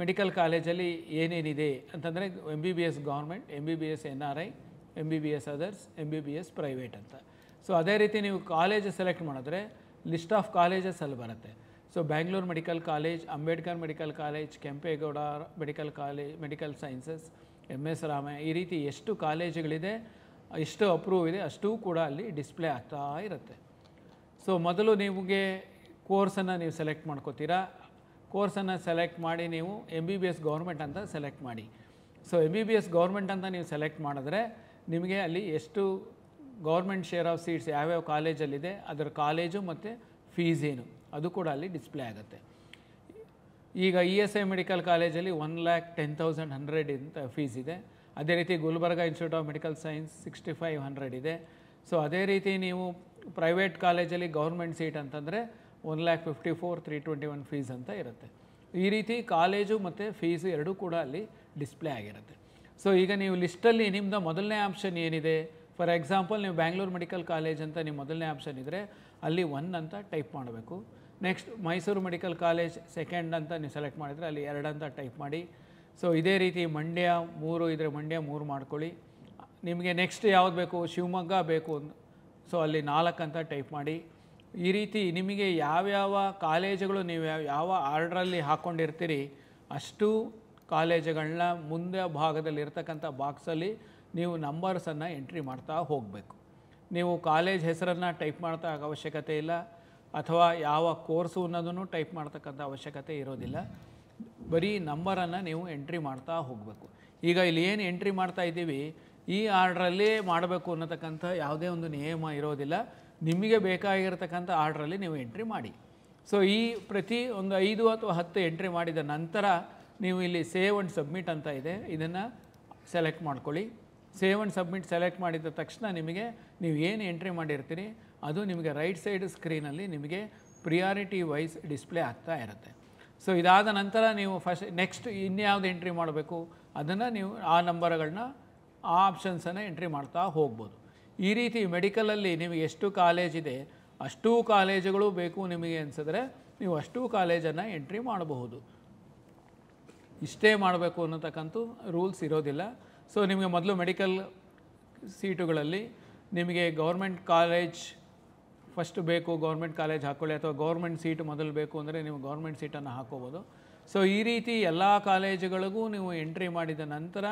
ಮೆಡಿಕಲ್ ಕಾಲೇಜಲ್ಲಿ ಏನೇನಿದೆ ಅಂತಂದರೆ MBBS government, MBBS NRI, MBBS others, MBBS private ಅಂತ. ಸೊ ಅದೇ ರೀತಿ ನೀವು ಕಾಲೇಜ್ ಸೆಲೆಕ್ಟ್ ಮಾಡಿದ್ರೆ ಲಿಸ್ಟ್ ಆಫ್ ಕಾಲೇಜಸ್ ಅಲ್ಲಿ ಬರುತ್ತೆ. So Bangalore medical college, Ambedkar medical college, Kempegowda medical college, medical sciences, MS Ramaiah, ಈ ರೀತಿ ಎಷ್ಟು ಕಾಲೇಜುಗಳಿದೆ, ಎಷ್ಟು ಅಪ್ರೂವ್ ಇದೆ ಅಷ್ಟೂ ಕೂಡ ಅಲ್ಲಿ ಡಿಸ್ಪ್ಲೇ ಆಗ್ತಾ ಇರುತ್ತೆ. ಸೊ ಮೊದಲು ನಿಮಗೆ ಕೋರ್ಸನ್ನು ನೀವು ಸೆಲೆಕ್ಟ್ ಮಾಡ್ಕೋತೀರಾ. ಕೋರ್ಸನ್ನು ಸೆಲೆಕ್ಟ್ ಮಾಡಿ ನೀವು MBBS ಗೌರ್ಮೆಂಟ್ ಅಂತ ಸೆಲೆಕ್ಟ್ ಮಾಡಿ. ಸೊ MBBS ಗೌರ್ಮೆಂಟ್ ಅಂತ ನೀವು ಸೆಲೆಕ್ಟ್ ಮಾಡಿದ್ರೆ ನಿಮಗೆ ಅಲ್ಲಿ ಎಷ್ಟು ಗೌರ್ಮೆಂಟ್ ಶೇರ್ ಆಫ್ ಸೀಟ್ಸ್ ಯಾವ್ಯಾವ ಕಾಲೇಜಲ್ಲಿದೆ ಅದರ ಕಾಲೇಜು ಮತ್ತು ಫೀಸ್ ಏನು ಅದು ಕೂಡ ಅಲ್ಲಿ ಡಿಸ್ಪ್ಲೇ ಆಗುತ್ತೆ. ಈಗ ESI ಮೆಡಿಕಲ್ ಕಾಲೇಜಲ್ಲಿ 1,10,100 ಅಂತ ಫೀಸ್ ಇದೆ. ಅದೇ ರೀತಿ Gulbarga institute of medical science 6,500 ಇದೆ. ಸೊ ಅದೇ ರೀತಿ ನೀವು ಪ್ರೈವೇಟ್ ಕಾಲೇಜಲ್ಲಿ ಗೌರ್ಮೆಂಟ್ ಸೀಟ್ ಅಂತಂದರೆ 1,54,321 ಫೀಸ್ ಅಂತ ಇರುತ್ತೆ. ಈ ರೀತಿ ಕಾಲೇಜು ಮತ್ತು ಫೀಸು ಎರಡೂ ಕೂಡ ಅಲ್ಲಿ ಡಿಸ್ಪ್ಲೇ ಆಗಿರುತ್ತೆ. ಸೊ ಈಗ ನೀವು ಲಿಸ್ಟಲ್ಲಿ ನಿಮ್ಮದು ಮೊದಲನೇ ಆಪ್ಷನ್ ಏನಿದೆ, ಫಾರ್ ಎಕ್ಸಾಂಪಲ್ ನೀವು ಬ್ಯಾಂಗ್ಳೂರು ಮೆಡಿಕಲ್ ಕಾಲೇಜ್ ಅಂತ ನಿಮ್ಮ ಮೊದಲನೇ ಆಪ್ಷನ್ ಇದ್ದರೆ ಅಲ್ಲಿ 1 ಅಂತ ಟೈಪ್ ಮಾಡಬೇಕು. Next Mysuru medical college second ಅಂತ ನೀವು ಸೆಲೆಕ್ಟ್ ಮಾಡಿದರೆ ಅಲ್ಲಿ 2 ಅಂತ ಟೈಪ್ ಮಾಡಿ. ಸೊ ಇದೇ ರೀತಿ ಮಂಡ್ಯ 3 ಇದ್ದರೆ ಮಂಡ್ಯ 3 ಮಾಡ್ಕೊಳ್ಳಿ. ನಿಮಗೆ ನೆಕ್ಸ್ಟ್ ಯಾವ್ದು ಬೇಕು, ಶಿವಮೊಗ್ಗ ಬೇಕು, ಸೊ ಅಲ್ಲಿ 4 ಅಂತ ಟೈಪ್ ಮಾಡಿ. ಈ ರೀತಿ ನಿಮಗೆ ಯಾವ್ಯಾವ ಕಾಲೇಜುಗಳು ನೀವು ಯಾವ ಆರ್ಡ್ರಲ್ಲಿ ಹಾಕ್ಕೊಂಡಿರ್ತೀರಿ ಅಷ್ಟು ಕಾಲೇಜುಗಳನ್ನ ಮುಂದೆ ಭಾಗದಲ್ಲಿ ಇರ್ತಕ್ಕಂಥ ಬಾಕ್ಸಲ್ಲಿ ನೀವು ನಂಬರ್ಸನ್ನು ಎಂಟ್ರಿ ಮಾಡ್ತಾ ಹೋಗಬೇಕು. ನೀವು ಕಾಲೇಜ್ ಹೆಸರನ್ನು ಟೈಪ್ ಮಾಡ್ತಾ ಅವಶ್ಯಕತೆ ಇಲ್ಲ, ಅಥವಾ ಯಾವ ಕೋರ್ಸು ಅನ್ನೋದನ್ನು ಟೈಪ್ ಮಾಡ್ತಕ್ಕಂಥ ಅವಶ್ಯಕತೆ ಇರೋದಿಲ್ಲ. ಬರೀ ನಂಬರನ್ನು ನೀವು ಎಂಟ್ರಿ ಮಾಡ್ತಾ ಹೋಗಬೇಕು. ಈಗ ಇಲ್ಲಿ ಏನು ಎಂಟ್ರಿ ಮಾಡ್ತಾ ಇದ್ದೀವಿ ಈ ಆರ್ಡ್ರಲ್ಲಿ ಮಾಡಬೇಕು ಅನ್ನತಕ್ಕಂಥ ಯಾವುದೇ ಒಂದು ನಿಯಮ ಇರೋದಿಲ್ಲ. ನಿಮಗೆ ಬೇಕಾಗಿರ್ತಕ್ಕಂಥ ಆರ್ಡ್ರಲ್ಲಿ ನೀವು ಎಂಟ್ರಿ ಮಾಡಿ. ಸೊ ಈ ಪ್ರತಿ ಒಂದು 5 ಅಥವಾ 10 ಎಂಟ್ರಿ ಮಾಡಿದ ನಂತರ ನೀವು ಇಲ್ಲಿ ಸೇವ್ ಆ್ಯಂಡ್ ಸಬ್ಮಿಟ್ ಅಂತ ಇದೆ, ಇದನ್ನು ಸೆಲೆಕ್ಟ್ ಮಾಡ್ಕೊಳ್ಳಿ. ಸೇವ್ ಆ್ಯಂಡ್ ಸಬ್ಮಿಟ್ ಸೆಲೆಕ್ಟ್ ಮಾಡಿದ ತಕ್ಷಣ ನಿಮಗೆ ನೀವು ಏನು ಎಂಟ್ರಿ ಮಾಡಿರ್ತೀರಿ ಅದು ನಿಮಗೆ ರೈಟ್ ಸೈಡ್ ಸ್ಕ್ರೀನಲ್ಲಿ ನಿಮಗೆ ಪ್ರಿಯಾರಿಟಿ ವೈಸ್ ಡಿಸ್ಪ್ಲೇ ಆಗ್ತಾ ಇರುತ್ತೆ. ಸೊ ಇದಾದ ನಂತರ ನೀವು ನೆಕ್ಸ್ಟ್ ಇನ್ಯಾವುದು ಎಂಟ್ರಿ ಮಾಡಬೇಕು ಅದನ್ನು ನೀವು ಆ ನಂಬರ್ಗಳನ್ನ ಆ ಆಪ್ಷನ್ಸನ್ನು ಎಂಟ್ರಿ ಮಾಡ್ತಾ ಹೋಗ್ಬೋದು. ಈ ರೀತಿ ಮೆಡಿಕಲಲ್ಲಿ ನಿಮಗೆ ಎಷ್ಟು ಕಾಲೇಜ್ ಇದೆ ಅಷ್ಟೂ ಕಾಲೇಜುಗಳು ಬೇಕು ನಿಮಗೆ ಅನಿಸಿದ್ರೆ ನೀವು ಅಷ್ಟೂ ಕಾಲೇಜನ್ನು ಎಂಟ್ರಿ ಮಾಡಬಹುದು. ಇಷ್ಟೇ ಮಾಡಬೇಕು ಅನ್ನೋತಕ್ಕಂಥ ರೂಲ್ಸ್ ಇರೋದಿಲ್ಲ. ಸೊ ನಿಮಗೆ ಮೊದಲು ಮೆಡಿಕಲ್ ಸೀಟುಗಳಲ್ಲಿ ನಿಮಗೆ ಗೌರ್ಮೆಂಟ್ ಕಾಲೇಜ್ ಫಸ್ಟ್ ಬೇಕು, ಗೌರ್ಮೆಂಟ್ ಕಾಲೇಜ್ ಹಾಕ್ಕೊಳ್ಳಿ, ಅಥವಾ ಗೌರ್ಮೆಂಟ್ ಸೀಟು ಮೊದಲು ಬೇಕು ಅಂದರೆ ನೀವು ಗೌರ್ಮೆಂಟ್ ಸೀಟನ್ನು ಹಾಕ್ಕೋಬೋದು. ಸೊ ಈ ರೀತಿ ಎಲ್ಲ ಕಾಲೇಜುಗಳಿಗೂ ನೀವು ಎಂಟ್ರಿ ಮಾಡಿದ ನಂತರ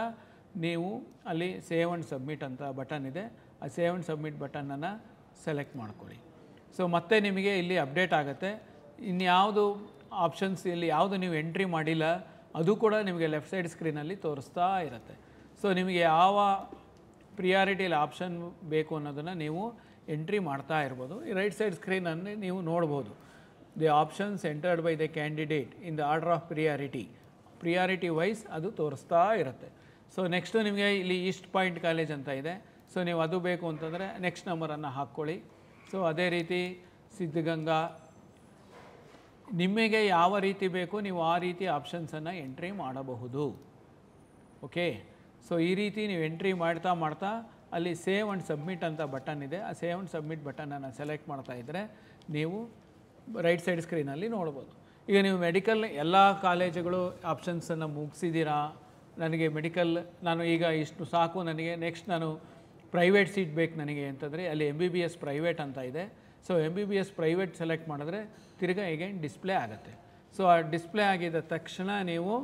ನೀವು ಅಲ್ಲಿ ಸೇವ್ ಆ್ಯಂಡ್ ಸಬ್ಮಿಟ್ ಅಂತ ಬಟನ್ ಇದೆ, ಆ ಸೇವ್ ಆ್ಯಂಡ್ ಸಬ್ಮಿಟ್ ಬಟನನ್ನು ಸೆಲೆಕ್ಟ್ ಮಾಡ್ಕೊಳ್ಳಿ. ಸೊ ಮತ್ತೆ ನಿಮಗೆ ಇಲ್ಲಿ ಅಪ್ಡೇಟ್ ಆಗುತ್ತೆ. ಇನ್ಯಾವುದು ಆಪ್ಷನ್ಸ್ ಇಲ್ಲಿ ಯಾವುದು ನೀವು ಎಂಟ್ರಿ ಮಾಡಿಲ್ಲ ಅದು ಕೂಡ ನಿಮಗೆ ಲೆಫ್ಟ್ ಸೈಡ್ ಸ್ಕ್ರೀನಲ್ಲಿ ತೋರಿಸ್ತಾ ಇರುತ್ತೆ. ಸೊ ನಿಮಗೆ ಯಾವ ಪ್ರಿಯಾರಿಟಿಯಲ್ಲಿ ಆಪ್ಷನ್ ಬೇಕು ಅನ್ನೋದನ್ನು ನೀವು ಎಂಟ್ರಿ ಮಾಡ್ತಾ ಇರ್ಬೋದು. ಈ ರೈಟ್ ಸೈಡ್ ಸ್ಕ್ರೀನನ್ನು ನೀವು ನೋಡ್ಬೋದು. The options entered by the candidate in the order of priority wise ಅದು ತೋರಿಸ್ತಾ ಇರುತ್ತೆ. ಸೊ ನೆಕ್ಸ್ಟು ನಿಮಗೆ ಇಲ್ಲಿ ಈಸ್ಟ್ ಪಾಯಿಂಟ್ ಕಾಲೇಜ್ ಅಂತ ಇದೆ. ಸೊ ನೀವು ಅದು ಬೇಕು ಅಂತಂದರೆ ನೆಕ್ಸ್ಟ್ ನಂಬರನ್ನು ಹಾಕ್ಕೊಳ್ಳಿ. ಸೊ ಅದೇ ರೀತಿ ಸಿದ್ಧಗಂಗಾ, ನಿಮಗೆ ಯಾವ ರೀತಿ ಬೇಕು ನೀವು ಆ ರೀತಿ ಆಪ್ಷನ್ಸನ್ನು ಎಂಟ್ರಿ ಮಾಡಬಹುದು. ಓಕೆ, ಸೊ ಈ ರೀತಿ ನೀವು ಎಂಟ್ರಿ ಮಾಡ್ತಾ ಅಲ್ಲಿ ಸೇವ್ ಆ್ಯಂಡ್ ಸಬ್ಮಿಟ್ ಅಂತ ಬಟನ್ ಇದೆ. ಆ ಸೇವ್ ಆ್ಯಂಡ್ ಸಬ್ಮಿಟ್ ಬಟನನ್ನು ಸೆಲೆಕ್ಟ್ ಮಾಡ್ತಾ ಇದ್ದರೆ ನೀವು ರೈಟ್ ಸೈಡ್ ಸ್ಕ್ರೀನಲ್ಲಿ ನೋಡ್ಬೋದು. ಈಗ ನೀವು ಮೆಡಿಕಲ್ ಎಲ್ಲ ಕಾಲೇಜುಗಳು ಆಪ್ಷನ್ಸನ್ನು ಮುಗಿಸಿದ್ದೀರಾ, ನನಗೆ ಮೆಡಿಕಲ್ ನಾನು ಈಗ ಇಷ್ಟು ಸಾಕು, ನನಗೆ ನೆಕ್ಸ್ಟ್ ನಾನು ಪ್ರೈವೇಟ್ ಸೀಟ್ ಬೇಕು ನನಗೆ ಅಂತಂದರೆ ಅಲ್ಲಿ MBBS ಪ್ರೈವೇಟ್ ಅಂತ ಇದೆ. ಸೊ MBBS ಪ್ರೈವೇಟ್ ಸೆಲೆಕ್ಟ್ ಮಾಡಿದ್ರೆ ತಿರ್ಗಾ ಈಗೇನು ಡಿಸ್ಪ್ಲೇ ಆಗುತ್ತೆ. ಸೊ ಆ ಡಿಸ್ಪ್ಲೇ ಆಗಿದ್ದ ತಕ್ಷಣ ನೀವು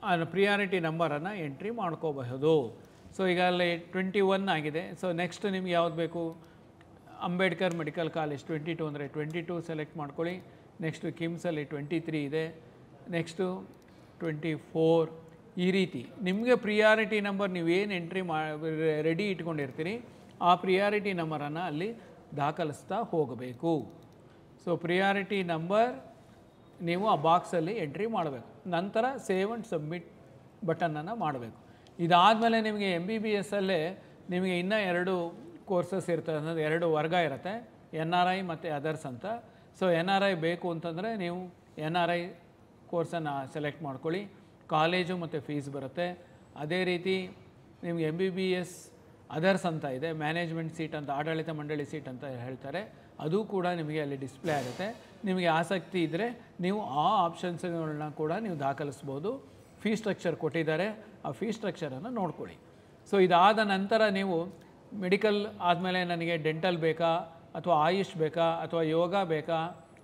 ಆ ಪ್ರಿಯಾರಿಟಿ ನಂಬರನ್ನು ಎಂಟ್ರಿ ಮಾಡ್ಕೋಬಹುದು. ಸೊ ಈಗ ಅಲ್ಲಿ 21 ಆಗಿದೆ. ಸೊ ನೆಕ್ಸ್ಟ್ ನಿಮ್ಗೆ ಯಾವ್ದು ಬೇಕು, ಅಂಬೇಡ್ಕರ್ ಮೆಡಿಕಲ್ ಕಾಲೇಜ್ 22 ಅಂದರೆ 22 ಸೆಲೆಕ್ಟ್ ಮಾಡ್ಕೊಳ್ಳಿ. ನೆಕ್ಸ್ಟು ಕಿಮ್ಸಲ್ಲಿ 23 ಇದೆ, ನೆಕ್ಸ್ಟು 24. ಈ ರೀತಿ ನಿಮಗೆ ಪ್ರಿಯಾರಿಟಿ ನಂಬರ್ ನೀವೇನು ಎಂಟ್ರಿ ರೆಡಿ ಇಟ್ಕೊಂಡಿರ್ತೀರಿ ಆ ಪ್ರಿಯಾರಿಟಿ ನಂಬರನ್ನು ಅಲ್ಲಿ ದಾಖಲಿಸ್ತಾ ಹೋಗಬೇಕು. ಸೊ ಪ್ರಿಯಾರಿಟಿ ನಂಬರ್ ನೀವು ಆ ಬಾಕ್ಸಲ್ಲಿ ಎಂಟ್ರಿ ಮಾಡಬೇಕು. ನಂತರ ಸೇವ್ ಆ್ಯಂಡ್ ಸಬ್ಮಿಟ್ ಬಟನನ್ನು ಮಾಡಬೇಕು. ಇದಾದಮೇಲೆ ನಿಮಗೆ MBBS ಅಲ್ಲೇ ನಿಮಗೆ ಇನ್ನೂ 2 ಕೋರ್ಸಸ್ ಇರ್ತದೆ, ಅನ್ನೋದು 2 ವರ್ಗ ಇರುತ್ತೆ, NRI ಮತ್ತು ಅದರ್ಸ್ ಅಂತ. ಸೊ NRI ಬೇಕು ಅಂತಂದರೆ ನೀವು NRI ಕೋರ್ಸನ್ನು ಸೆಲೆಕ್ಟ್ ಮಾಡ್ಕೊಳ್ಳಿ. ಕಾಲೇಜು ಮತ್ತು ಫೀಸ್ ಬರುತ್ತೆ. ಅದೇ ರೀತಿ ನಿಮಗೆ MBBS ಅದರ್ಸ್ ಅಂತ ಇದೆ, ಮ್ಯಾನೇಜ್ಮೆಂಟ್ ಸೀಟ್ ಅಂತ, ಆಡಳಿತ ಮಂಡಳಿ ಸೀಟ್ ಅಂತ ಹೇಳ್ತಾರೆ, ಅದು ಕೂಡ ನಿಮಗೆ ಅಲ್ಲಿ ಡಿಸ್ಪ್ಲೇ ಆಗುತ್ತೆ. ನಿಮಗೆ ಆಸಕ್ತಿ ಇದ್ದರೆ ನೀವು ಆ ಆಪ್ಷನ್ಸ್ಗಳನ್ನ ಕೂಡ ನೀವು ದಾಖಲಿಸ್ಬೋದು. ಫೀ ಸ್ಟ್ರಕ್ಚರ್ ಕೊಟ್ಟಿದ್ದಾರೆ, ಆ ಫೀ ಸ್ಟ್ರಕ್ಚರನ್ನು ನೋಡ್ಕೊಳ್ಳಿ. ಸೊ ಇದಾದ ನಂತರ ನೀವು ಮೆಡಿಕಲ್ ಆದಮೇಲೆ ನನಗೆ ಡೆಂಟಲ್ ಬೇಕಾ ಅಥವಾ ಆಯುಷ್ ಬೇಕಾ ಅಥವಾ ಯೋಗ ಬೇಕಾ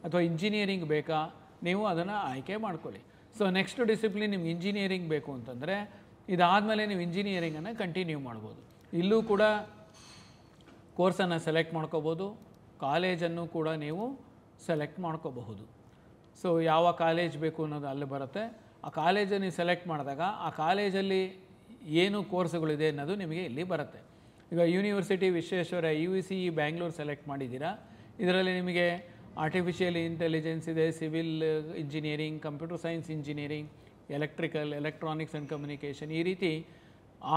ಅಥವಾ ಇಂಜಿನಿಯರಿಂಗ್ ಬೇಕಾ, ನೀವು ಅದನ್ನು ಆಯ್ಕೆ ಮಾಡ್ಕೊಳ್ಳಿ. ಸೊ ನೆಕ್ಸ್ಟ್ ಡಿಸಿಪ್ಲಿನ್ ನಿಮ್ಗೆ ಇಂಜಿನಿಯರಿಂಗ್ ಬೇಕು ಅಂತಂದರೆ ಇದಾದಮೇಲೆ ನೀವು ಇಂಜಿನಿಯರಿಂಗನ್ನು ಕಂಟಿನ್ಯೂ ಮಾಡ್ಬೋದು. ಇಲ್ಲೂ ಕೂಡ ಕೋರ್ಸನ್ನು ಸೆಲೆಕ್ಟ್ ಮಾಡ್ಕೋಬೋದು, ಕಾಲೇಜನ್ನು ಕೂಡ ನೀವು ಸೆಲೆಕ್ಟ್ ಮಾಡ್ಕೋಬಹುದು. ಸೊ ಯಾವ ಕಾಲೇಜ್ ಬೇಕು ಅನ್ನೋದು ಅಲ್ಲಿ ಬರುತ್ತೆ. ಆ ಕಾಲೇಜನ್ನು ನೀವು ಸೆಲೆಕ್ಟ್ ಮಾಡಿದಾಗ ಆ ಕಾಲೇಜಲ್ಲಿ ಏನು ಕೋರ್ಸ್ಗಳಿದೆ ಅನ್ನೋದು ನಿಮಗೆ ಇಲ್ಲಿ ಬರುತ್ತೆ. ಈಗ university Visvesvaraya UVCE Bangalore select ಮಾಡಿದ್ದೀರಾ. ಇದರಲ್ಲಿ ನಿಮಗೆ ಆರ್ಟಿಫಿಷಿಯಲ್ ಇಂಟೆಲಿಜೆನ್ಸ್ ಇದೆ, civil engineering, computer science engineering, electrical, electronics and communication, ಈ ರೀತಿ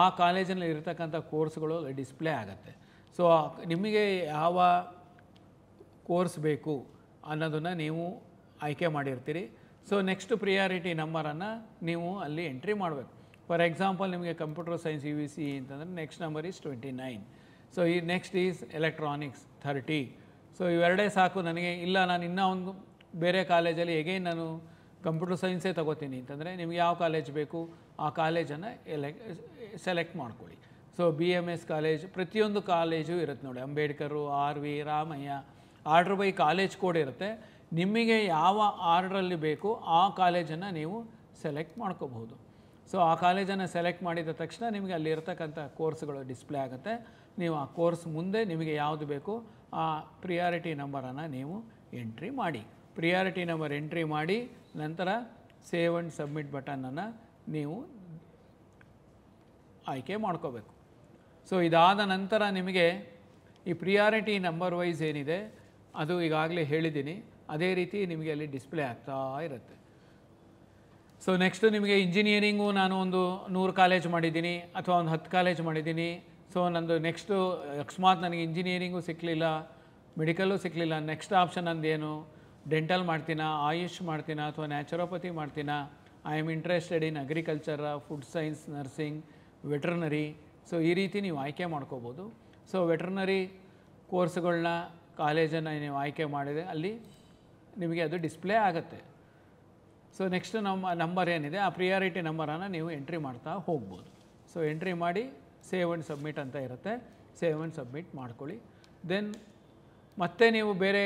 ಆ ಕಾಲೇಜಲ್ಲಿ ಇರತಕ್ಕಂಥ ಕೋರ್ಸ್ಗಳು ಡಿಸ್ಪ್ಲೇ ಆಗುತ್ತೆ. ಸೊ ನಿಮಗೆ ಯಾವ ಕೋರ್ಸ್ ಬೇಕು ಅನ್ನೋದನ್ನು ನೀವು ಆಯ್ಕೆ ಮಾಡಿರ್ತೀರಿ. ಸೊ ನೆಕ್ಸ್ಟ್ ಪ್ರಿಯಾರಿಟಿ ನಂಬರನ್ನು ನೀವು ಅಲ್ಲಿ ಎಂಟ್ರಿ ಮಾಡಬೇಕು. ಫಾರ್ ಎಕ್ಸಾಂಪಲ್ ನಿಮಗೆ ಕಂಪ್ಯೂಟರ್ ಸೈನ್ಸ್ UVCE ಅಂತಂದರೆ ನೆಕ್ಸ್ಟ್ ನಂಬರ್ ಈಸ್ 29. ಸೊ ಈ ನೆಕ್ಸ್ಟ್ ಈಸ್ ಎಲೆಕ್ಟ್ರಾನಿಕ್ಸ್ 30. ಸೊ ಇವೆರಡೇ ಸಾಕು ನನಗೆ, ಇಲ್ಲ ನಾನು ಇನ್ನೂ ಒಂದು ಬೇರೆ ಕಾಲೇಜಲ್ಲಿ ಎಗೈನ್ ನಾನು ಕಂಪ್ಯೂಟರ್ ಸೈನ್ಸೇ ತೊಗೋತೀನಿ ಅಂತಂದರೆ ನಿಮ್ಗೆ ಯಾವ ಕಾಲೇಜ್ ಬೇಕು ಆ ಕಾಲೇಜನ್ನು ಸೆಲೆಕ್ಟ್ ಮಾಡ್ಕೊಳ್ಳಿ. ಸೊ BMS ಕಾಲೇಜ್, ಪ್ರತಿಯೊಂದು ಕಾಲೇಜು ಇರುತ್ತೆ ನೋಡಿ, Ambedkar, RV, Ramaiah, order by college code ಇರುತ್ತೆ. ನಿಮಗೆ ಯಾವ ಆರ್ಡ್ರಲ್ಲಿ ಬೇಕು ಆ ಕಾಲೇಜನ್ನು ನೀವು ಸೆಲೆಕ್ಟ್ ಮಾಡ್ಕೋಬಹುದು. ಸೊ ಆ ಕಾಲೇಜನ್ನು ಸೆಲೆಕ್ಟ್ ಮಾಡಿದ ತಕ್ಷಣ ನಿಮಗೆ ಅಲ್ಲಿ ಇರತಕ್ಕಂಥ ಕೋರ್ಸ್ಗಳು ಡಿಸ್ಪ್ಲೇ ಆಗುತ್ತೆ. ನೀವು ಆ ಕೋರ್ಸ್ ಮುಂದೆ ನಿಮಗೆ ಯಾವುದು ಬೇಕು ಆ ಪ್ರಿಯಾರಿಟಿ ನಂಬರನ್ನು ನೀವು ಎಂಟ್ರಿ ಮಾಡಿ. ಪ್ರಿಯಾರಿಟಿ ನಂಬರ್ ಎಂಟ್ರಿ ಮಾಡಿ ನಂತರ ಸೇವ್ ಆ್ಯಂಡ್ ಸಬ್ಮಿಟ್ ಬಟನನ್ನು ನೀವು ಆಯ್ಕೆ ಮಾಡ್ಕೋಬೇಕು. ಸೊ ಇದಾದ ನಂತರ ನಿಮಗೆ ಈ ಪ್ರಿಯಾರಿಟಿ ನಂಬರ್ ವೈಸ್ ಏನಿದೆ ಅದು ಈಗಾಗಲೇ ಹೇಳಿದ್ದೀನಿ, ಅದೇ ರೀತಿ ನಿಮಗೆ ಅಲ್ಲಿ ಡಿಸ್ಪ್ಲೇ ಆಗ್ತಾ ಇರುತ್ತೆ. ಸೊ ನೆಕ್ಸ್ಟು ನಿಮಗೆ ಇಂಜಿನಿಯರಿಂಗು ನಾನು ಒಂದು 100 ಕಾಲೇಜ್ ಮಾಡಿದ್ದೀನಿ ಅಥವಾ ಒಂದು 10 ಕಾಲೇಜ್ ಮಾಡಿದ್ದೀನಿ. ಸೊ ನಂದು ನೆಕ್ಸ್ಟು ಅಕಸ್ಮಾತ್ ನನಗೆ ಇಂಜಿನಿಯರಿಂಗು ಸಿಕ್ಕಲಿಲ್ಲ, ಮೆಡಿಕಲ್ಲು ಸಿಕ್ಕಲಿಲ್ಲ, ನೆಕ್ಸ್ಟ್ ಆಪ್ಷನ್ ಅಂದೇನು, ಡೆಂಟಲ್ ಮಾಡ್ತೀನಾ, ಆಯುಷ್ ಮಾಡ್ತೀನಾ ಅಥವಾ ನ್ಯಾಚುರೋಪತಿ ಮಾಡ್ತೀನಾ, I am interested in agriculture, food science, nursing, veterinary. So ಈ ರೀತಿ ನೀವು ಆಯ್ಕೆ ಮಾಡ್ಕೋಬೋದು. ಸೊ ವೆಟ್ರನರಿ ಕೋರ್ಸ್ಗಳನ್ನ ಕಾಲೇಜನ್ನು ನೀವು ಆಯ್ಕೆ ಮಾಡಿದೆ ಅಲ್ಲಿ ನಿಮಗೆ ಅದು ಡಿಸ್ಪ್ಲೇ ಆಗುತ್ತೆ. ಸೊ ನೆಕ್ಸ್ಟ್ ನಮ್ಮ ನಂಬರ್ ಏನಿದೆ ಆ ಪ್ರಿಯಾರಿಟಿ ನಂಬರನ್ನು ನೀವು ಎಂಟ್ರಿ ಮಾಡ್ತಾ ಹೋಗ್ಬೋದು. ಸೊ ಎಂಟ್ರಿ ಮಾಡಿ ಸೇವ್ ಆ್ಯಂಡ್ ಸಬ್ಮಿಟ್ ಅಂತ ಇರುತ್ತೆ, ಸೇವ್ ಆ್ಯಂಡ್ ಸಬ್ಮಿಟ್ ಮಾಡ್ಕೊಳ್ಳಿ. ದೆನ್ ಮತ್ತೆ ನೀವು ಬೇರೆ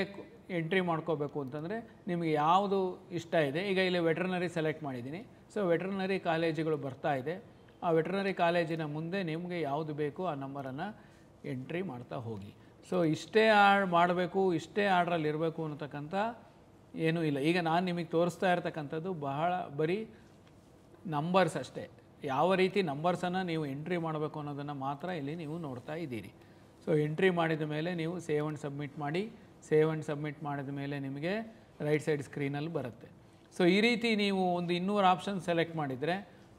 ಎಂಟ್ರಿ ಮಾಡ್ಕೋಬೇಕು ಅಂತಂದರೆ ನಿಮಗೆ ಯಾವುದು ಇಷ್ಟ ಇದೆ. ಈಗ ಇಲ್ಲಿ ವೆಟ್ರನರಿ ಸೆಲೆಕ್ಟ್ ಮಾಡಿದ್ದೀನಿ. ಸೊ ವೆಟ್ರನರಿ ಕಾಲೇಜುಗಳು ಬರ್ತಾ ಇದೆ. ಆ ವೆಟ್ರನರಿ ಕಾಲೇಜಿನ ಮುಂದೆ ನಿಮಗೆ ಯಾವುದು ಬೇಕು ಆ ನಂಬರನ್ನು ಎಂಟ್ರಿ ಮಾಡ್ತಾ ಹೋಗಿ. ಸೊ ಇಷ್ಟೇ ಮಾಡಬೇಕು, ಇಷ್ಟೇ ಆರ್ಡ್ರಲ್ಲಿ ಇರಬೇಕು ಅನ್ನತಕ್ಕಂಥ ಏನೂ ಇಲ್ಲ. ಈಗ ನಾನು ನಿಮಗೆ ತೋರಿಸ್ತಾ ಇರ್ತಕ್ಕಂಥದ್ದು ಬರೀ ನಂಬರ್ಸ್ ಅಷ್ಟೇ. ಯಾವ ರೀತಿ ನಂಬರ್ಸನ್ನು ನೀವು ಎಂಟ್ರಿ ಮಾಡಬೇಕು ಅನ್ನೋದನ್ನು ಮಾತ್ರ ಇಲ್ಲಿ ನೀವು ನೋಡ್ತಾ ಇದ್ದೀರಿ. ಸೊ ಎಂಟ್ರಿ ಮಾಡಿದ ಮೇಲೆ ನೀವು ಸೇವ್ ಆ್ಯಂಡ್ ಸಬ್ಮಿಟ್ ಮಾಡಿ. ಸೇವ್ ಆ್ಯಂಡ್ ಸಬ್ಮಿಟ್ ಮಾಡಿದ ಮೇಲೆ ನಿಮಗೆ ರೈಟ್ ಸೈಡ್ ಸ್ಕ್ರೀನಲ್ಲಿ ಬರುತ್ತೆ. ಸೊ ಈ ರೀತಿ ನೀವು ಒಂದು 200 ಆಪ್ಷನ್ ಸೆಲೆಕ್ಟ್ ಮಾಡಿದರೆ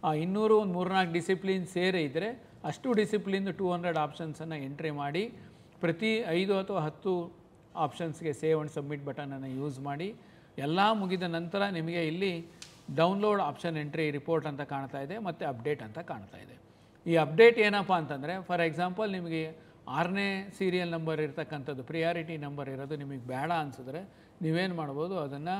ಆ 200 ಒಂದು 3-4 ಡಿಸಿಪ್ಲಿನ್ ಸೇರಿ ಇದ್ದರೆ ಅಷ್ಟು ಡಿಸಿಪ್ಲಿನ್ 200 ಆಪ್ಷನ್ಸನ್ನು ಎಂಟ್ರಿ ಮಾಡಿ ಪ್ರತಿ 5 ಅಥವಾ 10 ಆಪ್ಷನ್ಸ್ಗೆ ಸೇವ್ ಆ್ಯಂಡ್ ಸಬ್ಮಿಟ್ ಬಟನನ್ನು ಯೂಸ್ ಮಾಡಿ ಎಲ್ಲ ಮುಗಿದ ನಂತರ ನಿಮಗೆ ಇಲ್ಲಿ ಡೌನ್ಲೋಡ್ ಆಪ್ಷನ್ ಎಂಟ್ರಿ ರಿಪೋರ್ಟ್ ಅಂತ ಕಾಣ್ತಾ ಇದೆ ಮತ್ತು ಅಪ್ಡೇಟ್ ಅಂತ ಕಾಣ್ತಾ ಇದೆ. ಈ ಅಪ್ಡೇಟ್ ಏನಪ್ಪ ಅಂತಂದರೆ ಫಾರ್ ಎಕ್ಸಾಂಪಲ್ ನಿಮಗೆ 6ನೇ ಸೀರಿಯಲ್ ನಂಬರ್ ಇರ್ತಕ್ಕಂಥದ್ದು ಪ್ರಿಯಾರಿಟಿ ನಂಬರ್ ಇರೋದು ನಿಮಗೆ ಬೇಡ ಅನಿಸಿದ್ರೆ ನೀವೇನು ಮಾಡ್ಬೋದು, ಅದನ್ನು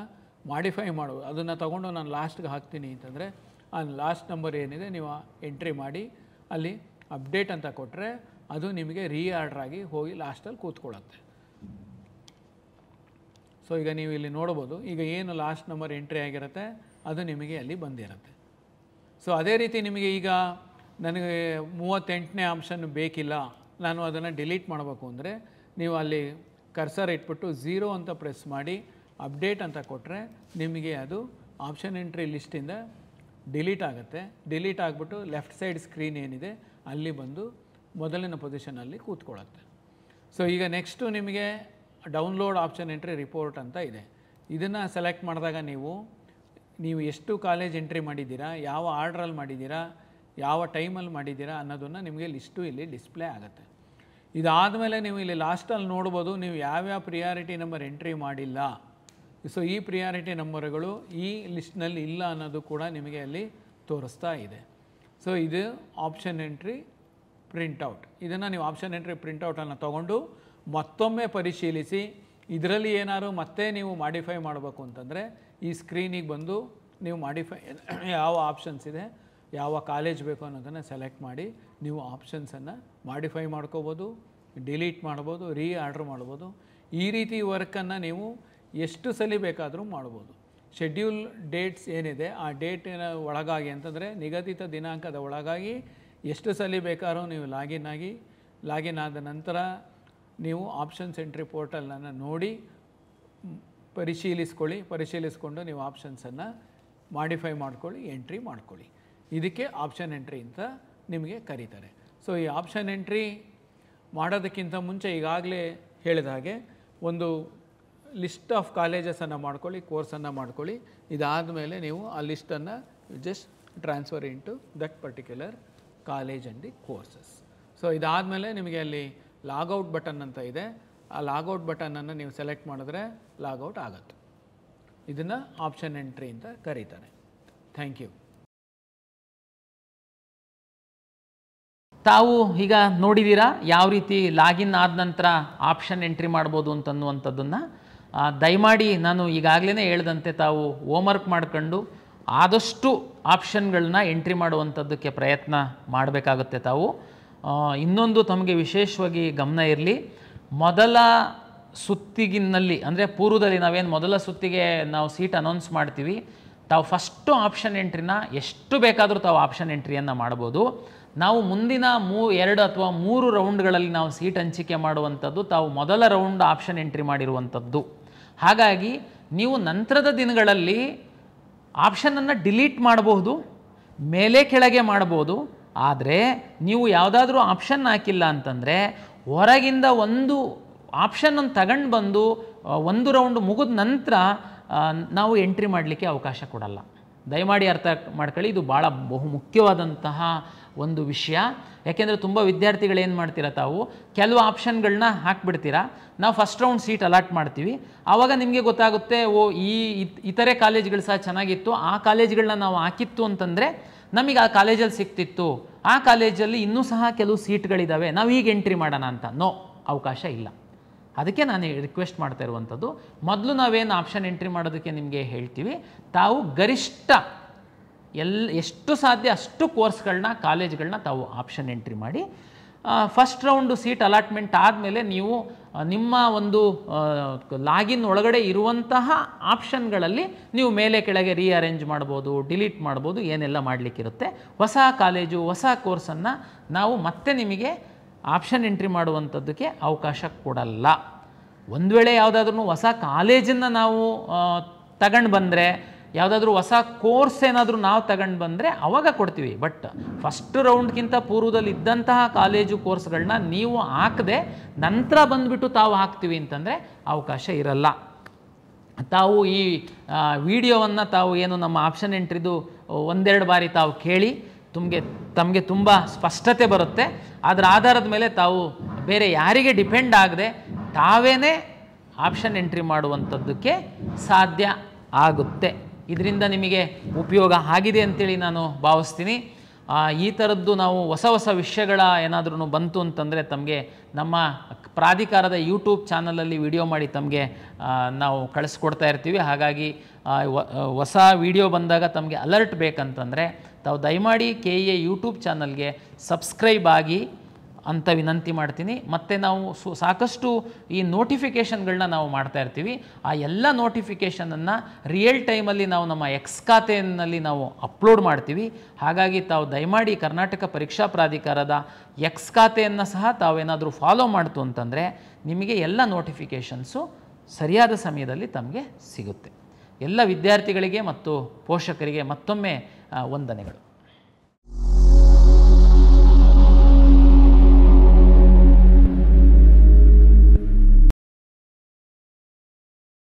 ಮಾಡಿಫೈ ಮಾಡ್ಬೋದು. ಅದನ್ನು ತೊಗೊಂಡು ನಾನು ಲಾಸ್ಟ್ಗೆ ಹಾಕ್ತೀನಿ ಅಂತಂದರೆ ಆ ಲಾಸ್ಟ್ ನಂಬರ್ ಏನಿದೆ ನೀವು ಎಂಟ್ರಿ ಮಾಡಿ ಅಲ್ಲಿ ಅಪ್ಡೇಟ್ ಅಂತ ಕೊಟ್ಟರೆ ಅದು ನಿಮಗೆ ರೀಆರ್ಡ್ರ್ ಆಗಿ ಹೋಗಿ ಲಾಸ್ಟಲ್ಲಿ ಕೂತ್ಕೊಳ್ಳುತ್ತೆ. ಸೊ ಈಗ ನೀವು ಇಲ್ಲಿ ನೋಡ್ಬೋದು, ಈಗ ಏನು ಲಾಸ್ಟ್ ನಂಬರ್ ಎಂಟ್ರಿ ಆಗಿರುತ್ತೆ ಅದು ನಿಮಗೆ ಅಲ್ಲಿ ಬಂದಿರುತ್ತೆ. ಸೊ ಅದೇ ರೀತಿ ನಿಮಗೆ ಈಗ ನನಗೆ 38ನೇ ಆಪ್ಷನ್ ಬೇಕಿಲ್ಲ, ನಾನು ಅದನ್ನು ಡಿಲೀಟ್ ಮಾಡಬೇಕು ಅಂದರೆ ನೀವು ಅಲ್ಲಿ ಕರ್ಸರ್ ಇಟ್ಬಿಟ್ಟು 0 ಅಂತ ಪ್ರೆಸ್ ಮಾಡಿ ಅಪ್ಡೇಟ್ ಅಂತ ಕೊಟ್ಟರೆ ನಿಮಗೆ ಅದು ಆಪ್ಷನ್ ಎಂಟ್ರಿ ಲಿಸ್ಟಿಂದ ಡಿಲೀಟ್ ಆಗುತ್ತೆ. ಡಿಲೀಟ್ ಆಗಿಬಿಟ್ಟು ಲೆಫ್ಟ್ ಸೈಡ್ ಸ್ಕ್ರೀನ್ ಏನಿದೆ ಅಲ್ಲಿ ಬಂದು ಮೊದಲಿನ ಪೊಸಿಷನಲ್ಲಿ ಕೂತ್ಕೊಳ್ಳುತ್ತೆ. ಸೊ ಈಗ ನೆಕ್ಸ್ಟು ನಿಮಗೆ ಡೌನ್ಲೋಡ್ ಆಪ್ಷನ್ ಎಂಟ್ರಿ ರಿಪೋರ್ಟ್ ಅಂತ ಇದೆ. ಇದನ್ನು ಸೆಲೆಕ್ಟ್ ಮಾಡಿದಾಗ ನೀವು ಎಷ್ಟು ಕಾಲೇಜ್ ಎಂಟ್ರಿ ಮಾಡಿದ್ದೀರಾ, ಯಾವ ಆರ್ಡ್ರಲ್ಲಿ ಮಾಡಿದ್ದೀರಾ, ಯಾವ ಟೈಮಲ್ಲಿ ಮಾಡಿದ್ದೀರಾ ಅನ್ನೋದನ್ನು ನಿಮಗೆ ಲಿಸ್ಟು ಇಲ್ಲಿ ಡಿಸ್ಪ್ಲೇ ಆಗುತ್ತೆ. ಇದಾದಮೇಲೆ ನೀವು ಇಲ್ಲಿ ಲಾಸ್ಟಲ್ಲಿ ನೋಡ್ಬೋದು ನೀವು ಯಾವ್ಯಾವ ಪ್ರಿಯಾರಿಟಿ ನಂಬರ್ ಎಂಟ್ರಿ ಮಾಡಿಲ್ಲ. ಸೊ ಈ ಪ್ರಿಯಾರಿಟಿ ನಂಬರ್ಗಳು ಈ ಲಿಸ್ಟ್ನಲ್ಲಿ ಇಲ್ಲ ಅನ್ನೋದು ಕೂಡ ನಿಮಗೆ ಅಲ್ಲಿ ತೋರಿಸ್ತಾ ಇದೆ. ಸೊ ಇದು ಆಪ್ಷನ್ ಎಂಟ್ರಿ ಪ್ರಿಂಟೌಟ್. ಇದನ್ನು ನೀವು ಆಪ್ಷನ್ ಎಂಟ್ರಿ ಪ್ರಿಂಟೌಟನ್ನು ತೊಗೊಂಡು ಮತ್ತೊಮ್ಮೆ ಪರಿಶೀಲಿಸಿ ಇದರಲ್ಲಿ ಏನಾದ್ರು ಮತ್ತೆ ನೀವು ಮಾಡಿಫೈ ಮಾಡಬೇಕು ಅಂತಂದರೆ ಈ ಸ್ಕ್ರೀನಿಗೆ ಬಂದು ನೀವು ಮಾಡಿಫೈ ಯಾವ ಆಪ್ಷನ್ಸ್ ಇದೆ, ಯಾವ ಕಾಲೇಜ್ ಬೇಕು ಅನ್ನೋದನ್ನು ಸೆಲೆಕ್ಟ್ ಮಾಡಿ ನೀವು ಆಪ್ಷನ್ಸನ್ನು ಮಾಡಿಫೈ ಮಾಡ್ಕೋಬೋದು, ಡಿಲೀಟ್ ಮಾಡ್ಬೋದು, ರೀಆರ್ಡ್ರ್ ಮಾಡ್ಬೋದು. ಈ ರೀತಿ ವರ್ಕನ್ನು ನೀವು ಎಷ್ಟು ಸಲ ಬೇಕಾದರೂ ಮಾಡ್ಬೋದು. ಶೆಡ್ಯೂಲ್ ಡೇಟ್ಸ್ ಏನಿದೆ ಆ ಡೇಟಿನ ಒಳಗಾಗಿ ಅಂತಂದರೆ ನಿಗದಿತ ದಿನಾಂಕದ ಒಳಗಾಗಿ ಎಷ್ಟು ಸಲ ಬೇಕಾದ್ರೂ ನೀವು ಲಾಗಿನ್ ಆದ ನಂತರ ನೀವು ಆಪ್ಷನ್ಸ್ ಎಂಟ್ರಿ ಪೋರ್ಟಲನ್ನು ನೋಡಿ ಪರಿಶೀಲಿಸ್ಕೊಂಡು ನೀವು ಆಪ್ಷನ್ಸನ್ನು ಮಾಡಿಫೈ ಮಾಡ್ಕೊಳ್ಳಿ, ಎಂಟ್ರಿ ಮಾಡ್ಕೊಳ್ಳಿ. ಇದಕ್ಕೆ ಆಪ್ಷನ್ ಎಂಟ್ರಿ ಅಂತ ನಿಮಗೆ ಕರೀತಾರೆ. ಸೊ ಈ ಆಪ್ಷನ್ ಎಂಟ್ರಿ ಮಾಡೋದಕ್ಕಿಂತ ಮುಂಚೆ ಈಗಾಗಲೇ ಹೇಳಿದ ಹಾಗೆ ಒಂದು ಲಿಸ್ಟ್ ಆಫ್ ಕಾಲೇಜಸನ್ನು ಮಾಡ್ಕೊಳ್ಳಿ, ಕೋರ್ಸನ್ನು ಮಾಡ್ಕೊಳ್ಳಿ. ಇದಾದ ಮೇಲೆ ನೀವು ಆ ಲಿಸ್ಟನ್ನು just transfer into that particular college and the courses. So ಇದಾದಮೇಲೆ ನಿಮಗೆ ಅಲ್ಲಿ ಲಾಗೌಟ್ ಬಟನ್ ಅಂತ ಇದೆ. ಆ ಲಾಗೌಟ್ ಬಟನನ್ನು ನೀವು ಸೆಲೆಕ್ಟ್ ಮಾಡಿದ್ರೆ ಲಾಗೌಟ್ ಆಗುತ್ತೆ. ಇದನ್ನು ಆಪ್ಷನ್ ಎಂಟ್ರಿ ಅಂತ ಕರೀತಾರೆ. Thank you. ತಾವು ಈಗ ನೋಡಿದ್ದೀರಾ ಯಾವ ರೀತಿ ಲಾಗಿನ್ ಆದ ನಂತರ ಆಪ್ಷನ್ ಎಂಟ್ರಿ ಮಾಡ್ಬೋದು ಅಂತನ್ನುವಂಥದ್ದನ್ನು. ದಯಮಾಡಿ ನಾನು ಈಗಾಗಲೇ ಹೇಳ್ದಂತೆ ತಾವು ಹೋಮ್ವರ್ಕ್ ಮಾಡ್ಕೊಂಡು ಆದಷ್ಟು ಆಪ್ಷನ್ಗಳನ್ನ ಎಂಟ್ರಿ ಮಾಡುವಂಥದ್ದಕ್ಕೆ ಪ್ರಯತ್ನ ಮಾಡಬೇಕಾಗುತ್ತೆ. ತಾವು ಇನ್ನೊಂದು ತಮಗೆ ವಿಶೇಷವಾಗಿ ಗಮನ ಇರಲಿ, ಮೊದಲ ಸುತ್ತಿಗಿನಲ್ಲಿ ಅಂದರೆ ಪೂರ್ವದಲ್ಲಿ ನಾವೇನು ಮೊದಲ ಸುತ್ತಿಗೆ ನಾವು ಸೀಟ್ ಅನೌನ್ಸ್ ಮಾಡ್ತೀವಿ, ತಾವು ಫಸ್ಟು ಆಪ್ಷನ್ ಎಂಟ್ರಿನ ಎಷ್ಟು ಬೇಕಾದರೂ ತಾವು ಆಪ್ಷನ್ ಎಂಟ್ರಿಯನ್ನು ಮಾಡ್ಬೋದು. ನಾವು ಮುಂದಿನ 2 ಅಥವಾ 3 ರೌಂಡ್ಗಳಲ್ಲಿ ನಾವು ಸೀಟ್ ಹಂಚಿಕೆ ಮಾಡುವಂಥದ್ದು ತಾವು ಮೊದಲ ರೌಂಡ್ ಆಪ್ಷನ್ ಎಂಟ್ರಿ ಮಾಡಿರುವಂಥದ್ದು. ಹಾಗಾಗಿ ನೀವು ನಂತರದ ದಿನಗಳಲ್ಲಿ ಆಪ್ಷನನ್ನು ಡಿಲೀಟ್ ಮಾಡಬಹುದು, ಮೇಲೆ ಕೆಳಗೆ ಮಾಡ್ಬೋದು. ಆದರೆ ನೀವು ಯಾವುದಾದ್ರೂ ಆಪ್ಷನ್ ಹಾಕಿಲ್ಲ ಅಂತಂದರೆ ಹೊರಗಿಂದ ಒಂದು ಆಪ್ಷನನ್ನು ತಗೊಂಡು ಬಂದು 1 ರೌಂಡ್ ಮುಗಿದ ನಂತರ ನಾವು ಎಂಟ್ರಿ ಮಾಡಲಿಕ್ಕೆ ಅವಕಾಶ ಕೊಡಲ್ಲ. ದಯಮಾಡಿ ಅರ್ಥ ಮಾಡ್ಕೊಳ್ಳಿ, ಇದು ಭಾಳ ಬಹುಮುಖ್ಯವಾದಂತಹ ಒಂದು ವಿಷಯ. ಯಾಕೆಂದರೆ ತುಂಬ ವಿದ್ಯಾರ್ಥಿಗಳು ಏನು ಮಾಡ್ತೀರಾ, ತಾವು ಕೆಲವು ಆಪ್ಷನ್ಗಳನ್ನ ಹಾಕ್ಬಿಡ್ತೀರಾ. ನಾವು ಫಸ್ಟ್ ರೌಂಡ್ ಸೀಟ್ ಅಲಾಟ್ ಮಾಡ್ತೀವಿ, ಆವಾಗ ನಿಮಗೆ ಗೊತ್ತಾಗುತ್ತೆ ಓ ಇತರೆ ಕಾಲೇಜ್ಗಳು ಸಹ ಚೆನ್ನಾಗಿತ್ತು, ಆ ಕಾಲೇಜ್ಗಳನ್ನ ನಾವು ಹಾಕಿತ್ತು ಅಂತಂದರೆ ನಮಗೆ ಆ ಕಾಲೇಜಲ್ಲಿ ಸಿಕ್ತಿತ್ತು, ಆ ಕಾಲೇಜಲ್ಲಿ ಇನ್ನೂ ಸಹ ಕೆಲವು ಸೀಟ್ಗಳಿದ್ದಾವೆ, ನಾವು ಈಗ ಎಂಟ್ರಿ ಮಾಡೋಣ ಅಂತ. ನೋ, ಅವಕಾಶ ಇಲ್ಲ. ಅದಕ್ಕೆ ನಾನು ರಿಕ್ವೆಸ್ಟ್ ಮಾಡ್ತಾ ಇರುವಂಥದ್ದು, ಮೊದಲು ನಾವೇನು ಆಪ್ಷನ್ ಎಂಟ್ರಿ ಮಾಡೋದಕ್ಕೆ ನಿಮಗೆ ಹೇಳ್ತೀವಿ, ತಾವು ಗರಿಷ್ಠ ಎಷ್ಟು ಸಾಧ್ಯ ಅಷ್ಟು ಕೋರ್ಸ್ಗಳನ್ನ ಕಾಲೇಜ್ಗಳನ್ನ ತಾವು ಆಪ್ಷನ್ ಎಂಟ್ರಿ ಮಾಡಿ. ಫಸ್ಟ್ ರೌಂಡು ಸೀಟ್ ಅಲಾಟ್ಮೆಂಟ್ ಆದಮೇಲೆ ನೀವು ನಿಮ್ಮ ಒಂದು ಲಾಗಿನ್ ಒಳಗಡೆ ಇರುವಂತಹ ಆಪ್ಷನ್ಗಳಲ್ಲಿ ನೀವು ಮೇಲೆ ಕೆಳಗೆ ರೀಅರೇಂಜ್ ಮಾಡ್ಬೋದು, ಡಿಲೀಟ್ ಮಾಡ್ಬೋದು, ಏನೆಲ್ಲ ಮಾಡಲಿಕ್ಕಿರುತ್ತೆ. ಹೊಸ ಕಾಲೇಜು ಹೊಸ ಕೋರ್ಸನ್ನು ನಾವು ಮತ್ತೆ ನಿಮಗೆ ಆಪ್ಷನ್ ಎಂಟ್ರಿ ಮಾಡುವಂಥದ್ದಕ್ಕೆ ಅವಕಾಶ ಕೊಡಲ್ಲ. ಒಂದು ವೇಳೆ ಯಾವುದಾದ್ರೂ ಹೊಸ ಕಾಲೇಜನ್ನು ನಾವು ತಗೊಂಡು ಬಂದರೆ, ಯಾವುದಾದ್ರೂ ಹೊಸ ಕೋರ್ಸ್ ಏನಾದರೂ ನಾವು ತಗೊಂಡು ಬಂದರೆ ಅವಾಗ ಕೊಡ್ತೀವಿ. ಬಟ್ ಫಸ್ಟ್ ರೌಂಡ್ಗಿಂತ ಪೂರ್ವದಲ್ಲಿ ಇದ್ದಂತಹ ಕಾಲೇಜು ಕೋರ್ಸ್ಗಳನ್ನ ನೀವು ಹಾಕದೆ ನಂತರ ಬಂದುಬಿಟ್ಟು ತಾವು ಹಾಕ್ತೀವಿ ಅಂತಂದರೆ ಅವಕಾಶ ಇರಲ್ಲ. ತಾವು ಈ ವಿಡಿಯೋವನ್ನು ತಾವು ಏನು ನಮ್ಮ ಆಪ್ಷನ್ ಎಂಟ್ರಿದು ಒಂದೆರಡು ಬಾರಿ ತಾವು ಕೇಳಿ ತಮಗೆ ತುಂಬ ಸ್ಪಷ್ಟತೆ ಬರುತ್ತೆ. ಅದರ ಆಧಾರದ ಮೇಲೆ ತಾವು ಬೇರೆ ಯಾರಿಗೆ ಡಿಪೆಂಡ್ ಆಗದೆ ತಾವೇ ಆಪ್ಷನ್ ಎಂಟ್ರಿ ಮಾಡುವಂಥದ್ದಕ್ಕೆ ಸಾಧ್ಯ ಆಗುತ್ತೆ. ಇದರಿಂದ ನಿಮಗೆ ಉಪಯೋಗ ಆಗಿದೆ ಅಂತೇಳಿ ನಾನು ಭಾವಿಸ್ತೀನಿ. ಈ ಥರದ್ದು ನಾವು ಹೊಸ ಹೊಸ ವಿಷಯಗಳ ಏನಾದ್ರೂ ಬಂತು ಅಂತಂದರೆ ತಮಗೆ ನಮ್ಮ ಪ್ರಾಧಿಕಾರದ ಯೂಟ್ಯೂಬ್ ಚಾನಲಲ್ಲಿ ವಿಡಿಯೋ ಮಾಡಿ ತಮಗೆ ನಾವು ಕಳಿಸ್ಕೊಡ್ತಾ ಇರ್ತೀವಿ. ಹಾಗಾಗಿ ಹೊಸ ವಿಡಿಯೋ ಬಂದಾಗ ತಮಗೆ ಅಲರ್ಟ್ ಬೇಕಂತಂದರೆ ತಾವು ದಯಮಾಡಿ KEA ಯೂಟ್ಯೂಬ್ ಚಾನಲ್ಗೆ ಸಬ್ಸ್ಕ್ರೈಬ್ ಆಗಿ ಅಂತ ವಿನಂತಿ ಮಾಡ್ತೀನಿ. ಮತ್ತು ನಾವು ಸಾಕಷ್ಟು ಈ ನೋಟಿಫಿಕೇಷನ್ಗಳನ್ನ ನಾವು ಮಾಡ್ತಾ ಇರ್ತೀವಿ. ಆ ಎಲ್ಲ ನೋಟಿಫಿಕೇಷನನ್ನು ರಿಯಲ್ ಟೈಮಲ್ಲಿ ನಾವು ನಮ್ಮ ಎಕ್ಸ್ ಖಾತೆಯಲ್ಲಿ ನಾವು ಅಪ್ಲೋಡ್ ಮಾಡ್ತೀವಿ. ಹಾಗಾಗಿ ತಾವು ದಯಮಾಡಿ ಕರ್ನಾಟಕ ಪರೀಕ್ಷಾ ಪ್ರಾಧಿಕಾರದ ಎಕ್ಸ್ ಖಾತೆಯನ್ನು ಸಹ ತಾವೇನಾದರೂ ಫಾಲೋ ಮಾಡ್ತು ಅಂತಂದರೆ ನಿಮಗೆ ಎಲ್ಲ ನೋಟಿಫಿಕೇಷನ್ಸು ಸರಿಯಾದ ಸಮಯದಲ್ಲಿ ತಮಗೆ ಸಿಗುತ್ತೆ. ಎಲ್ಲ ವಿದ್ಯಾರ್ಥಿಗಳಿಗೆ ಮತ್ತು ಪೋಷಕರಿಗೆ ಮತ್ತೊಮ್ಮೆ ವಂದನೆಗಳು.